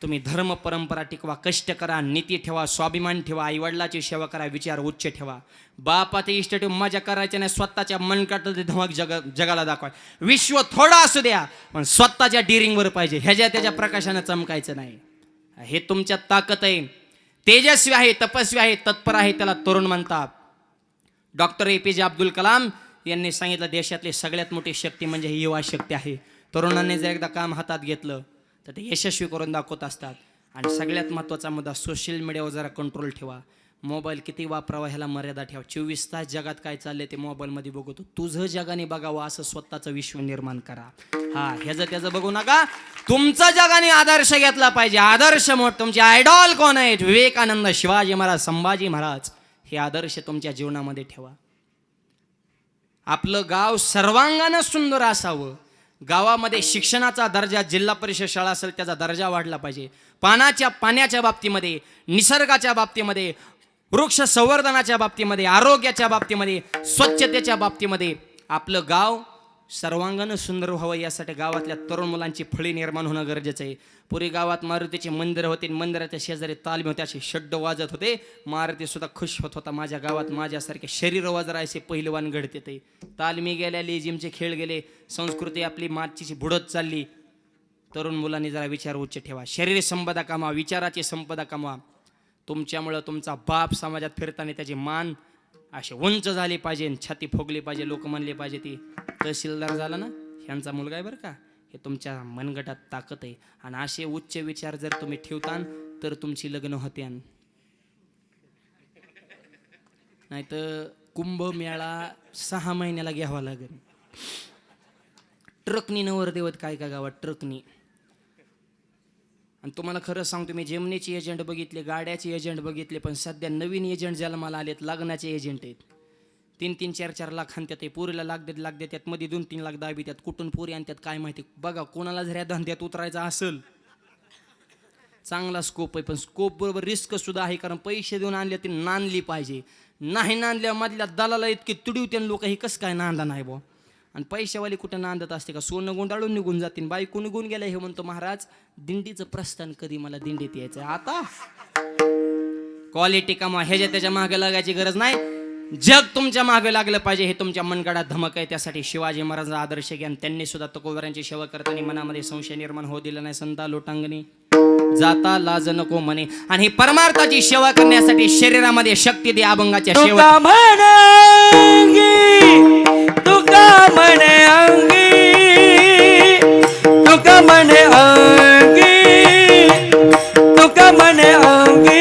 तुम्ही धर्म परंपरा टिकवा, कष्ट करा, नीती ठेवा, स्वाभिमान ठेवा, आईवडिलाची सेवा करा, विचार उच्च ठेवा. बापाचे इष्ट ठेवून मजा करायच्या नाही, स्वतःच्या मनकाटाचे धमक जगाला दाखवा. विश्व थोडा असू द्या, पण स्वतःच्या डिरिंगवर पाहिजे, ह्याच्या त्याच्या प्रकाशानं चमकायचं नाही. हे तुमच्यात ताकद आहे. तेजस्वी आहे, तपस्वी आहे, तत्पर आहे, त्याला तरुण म्हणतात. डॉक्टर APJ अब्दुल कलाम यांनी सांगितलं, देशातली सगळ्यात मोठी शक्ती म्हणजे ही युवा शक्ती आहे. तरुणांनी जर एकदा काम हातात घेतलं तर ते यशस्वी करून दाखवत असतात. आणि सगळ्यात महत्त्वाचा मुद्दा, सोशल मीडियावर जरा कंट्रोल ठेवा. मोबाईल किती वापरावा ह्याला मर्यादा ठेवा. 24 तास जगात काय चाललंय ते मोबाईलमध्ये बघतो. तुझं जगाने बघावं असं स्वतःचं विश्व निर्माण करा. ह्याचं त्याचं बघू नका. तुमचा जगाने आदर्श घेतला पाहिजे. आदर्श मोठ तुमचे आयडॉल कोण आहेत? विवेकानंद, शिवाजी महाराज, संभाजी महाराज. हे आदर्श तुमच्या जीवनामध्ये ठेवा. आपलं गाव सर्वांगानं सुंदर असावं. गावामध्ये शिक्षणाचा दर्जा, जिल्हा परिषद शाळा असेल त्याचा दर्जा वाढला पाहिजे. पाण्याच्या बाबतीमध्ये, निसर्गाच्या बाबतीमध्ये, वृक्ष संवर्धनाच्या बाबतीमध्ये, आरोग्याच्या बाबतीमध्ये, स्वच्छतेच्या बाबतीमध्ये आपलं गाव सर्वांगानं सुंदर व्हावं. यासाठी गावातल्या तरुण मुलांची फळी निर्माण होणं गरजेचं आहे. पुरी गावात मारुतीचे मंदिर होते, मंदिराच्या शेजारी तालीम होते, असे शड्ड वाजत होते. मारुती सुद्धा खुश होत होता, माझ्या गावात माझ्यासारखे शरीर वाजरायचे पहिलवान घडते. ते तालमी गेल्या, लेझिमचे खेळ गेले, संस्कृती आपली मातीची बुडत चालली. तरुण मुलांनी जरा विचार उच्च ठेवा. शरीर संपदा कमावा, विचाराची संपदा कमावा. तुमच्यामुळं तुमचा बाप समाजात फिरताना त्याची मान अशी उंच झाली पाहिजे, छाती फुगली पाहिजे, लोक म्हणले पाहिजे ती तहसीलदार झाला ना, ह्यांचा मुलगा आहे बरं का. हे तुमच्या मनगटात ताकद आहे. आणि असे उच्च विचार जर तुम्ही ठेवता तर तुमची लग्न होते. नाही तर कुंभमेळा 6 महिन्याला घ्यावा लागेल. ट्रकनी नवर देवत काय का गावात ट्रकनी. आणि तुम्हाला खरं सांगतो, मी जेमनीचे एजंट बघितले, गाड्याचे एजंट बघितले, पण सध्या नवीन एजंट ज्याला मला आलेत लग्नाचे एजंट आहेत. 3-3, 4-4 लाख आणतात. ते पोरीला लाख देतात, मध्ये 2-3 लाख दाबी त्यात. कुठून पोरी आणतात काय माहिती. बघा, कोणाला जर या धंद्यात उतरायचा असेल, चांगला स्कोप आहे, पण स्कोप बरोबर रिस्क सुद्धा आहे. कारण पैसे देऊन आणले ते नांदली पाहिजे. नाही नांदल्या मधल्या दलाला इतके तुडीवते लोक, ही कसं काय नांदा नाही बुवा. आणि पैशावाली कुठं नांदत असते का? सोनं गुंडाळून निघून जातील. बायको निघून गेल्या. हे म्हणतो महाराज, दिंडीचं प्रस्थान कधी, मला दिंडीत यायचं. आता क्वालिटी कमा, ह्याच्या त्याच्या मागे लागायची गरज नाही. जग तुमच्या मागे लागलं पाहिजे, हे तुमच्या मनगडात धमक आहे. त्यासाठी शिवाजी महाराजांचा आदर्श घ्या. त्यांनी सुद्धा तुकोबारांची सेवा करताना मनामध्ये संशय निर्माण होऊ दिला नाही. संता लोटांगणी जाता लाज नको म्हणे. आणि ही परमार्थाची सेवा करण्यासाठी शरीरामध्ये शक्ती दे. अभंगाच्या सेवा तुका म्हणे अंगी, तुका म्हणे अंगी, तुका म्हणे अंगी,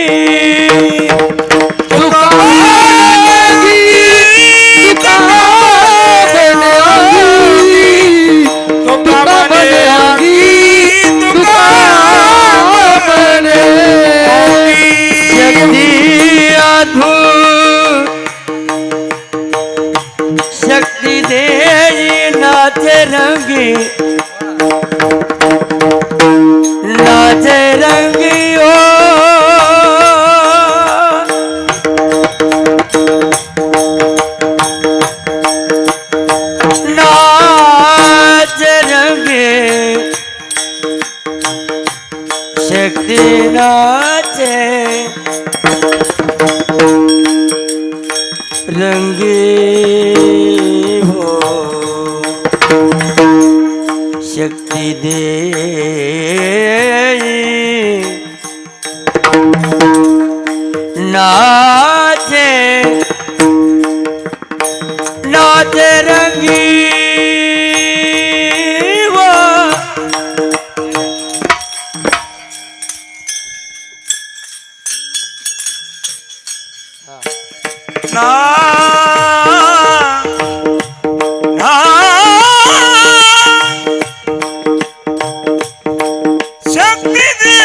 तुका अंगी, तुका म्हणे अंगी, तुका म्हणे अंगी, तुका म्हणे शक्ती अधू शक्ती देई नाचे नाचे रंगी हो शक्ती दे नाचे नाचे रंगी वो ना ना शक्ती दे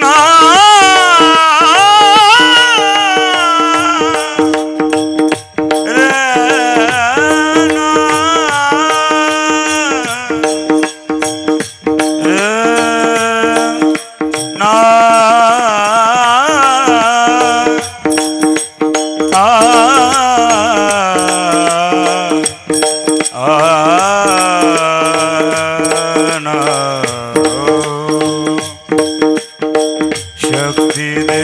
ना शक्ती दे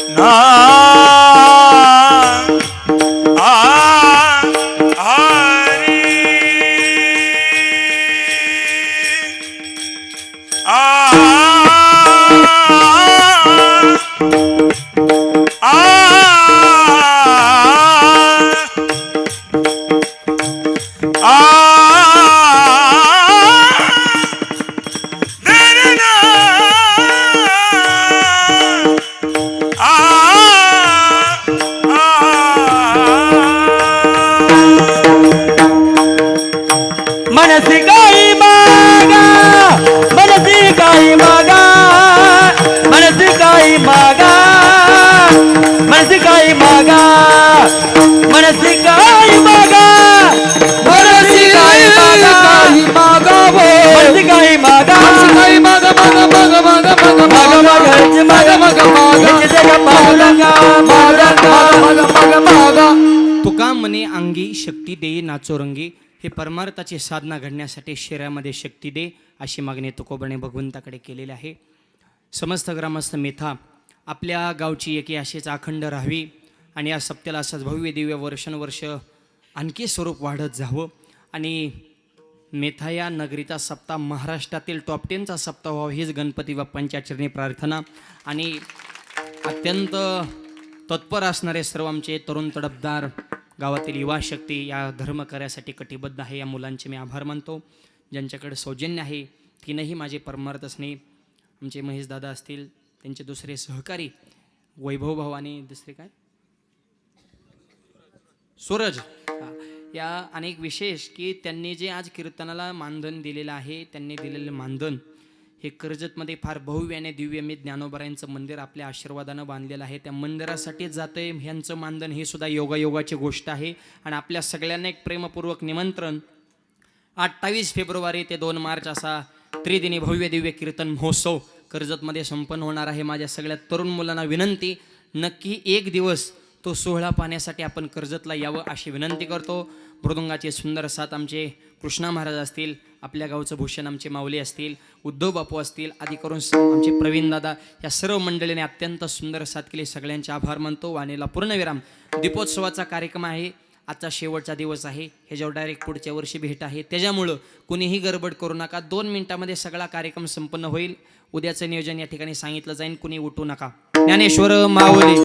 ना मनसी काही मागा मनसी काही मागा मनसी काही मागा मनसी काही मागा मनसी काही मागा मनसी काही मागा मनसी काही मागा काही मागा मागा मागा मागा मागा मागा मागा मागा मागा मागा तुका मने अंगी शक्ती देई नाचोरंगी हे परमार्थाची साधना घडण्यासाठी शरीरामध्ये शक्ती दे अशी मागणी तुकोबाने भगवंताकडे केलेली आहे. समस्त ग्रामस्थ मेथा आपल्या गावची एकी अशीच अखंड राहावी आणि या सप्त्याला असंच भव्य दिव्य वर्षानुवर्ष आणखी स्वरूप वाढत जावं आणि मेथा या नगरीचा सप्ताह महाराष्ट्रातील टॉप 10चा सप्ताह व्हावा हीच गणपती बाप्पांच्या चरणी प्रार्थना. आणि अत्यंत तत्पर असणारे सर्व आमचे तरुण तडफदार गावातील युवा शक्ती या धर्मकार्यासाठी कटिबद्ध आहे. या मुलांचे मी आभार मानतो. ज्यांच्याकडे सौजन्य आहे तीनही माझे परमार्थ स्नेही आमचे महेश दादा असतील, त्यांचे दुसरे सहकारी वैभव भाऊ आणि दुसरे काय सूरज, या अनेक विशेष की त्यांनी जे आज कीर्तनाला मानधन दिलेलं आहे, त्यांनी दिलेलं मानधन हे कर्जतमध्ये फार भव्य आणि दिव्य मी ज्ञानोबरायांचं मंदिर आपल्या आशीर्वादानं बांधलेलं आहे. त्या मंदिरासाठीच जातं आहे. ह्यांचं मानधन हे सुद्धा योगायोगाची गोष्ट आहे. आणि आपल्या सगळ्यांना एक प्रेमपूर्वक निमंत्रण 28 फेब्रुवारी ते 2 मार्च असा त्रिदिनी भव्य दिव्य कीर्तन महोत्सव कर्जतमध्ये संपन्न होणार आहे. माझ्या सगळ्या तरुण मुलांना विनंती, नक्की एक दिवस तो सोहळा पाहण्यासाठी आपण कर्जतला यावं अशी विनंती करतो. मृदुंगाचे सुंदर साथ आमचे कृष्णा महाराज असतील, आपल्या गावचं भूषण आमचे माऊली असतील, उद्धव बापू असतील, आदी करून आमचे प्रवीण दादा, या सर्व मंडळीने अत्यंत सुंदर साथ केली. सगळ्यांचे आभार मानतो. वाणीला पूर्णविराम. दीपोत्सवाचा कार्यक्रम आहे. आजचा शेवटचा दिवस आहे. ह्याच्यावर डायरेक्ट पुढच्या वर्षी भेट आहे. त्याच्यामुळं कुणीही गडबड करू नका. 2 मिनिटामध्ये सगळा कार्यक्रम संपन्न होईल. उद्याचं नियोजन या ठिकाणी सांगितलं जाईल. कुणी उठू नका. ज्ञानेश्वर माऊली.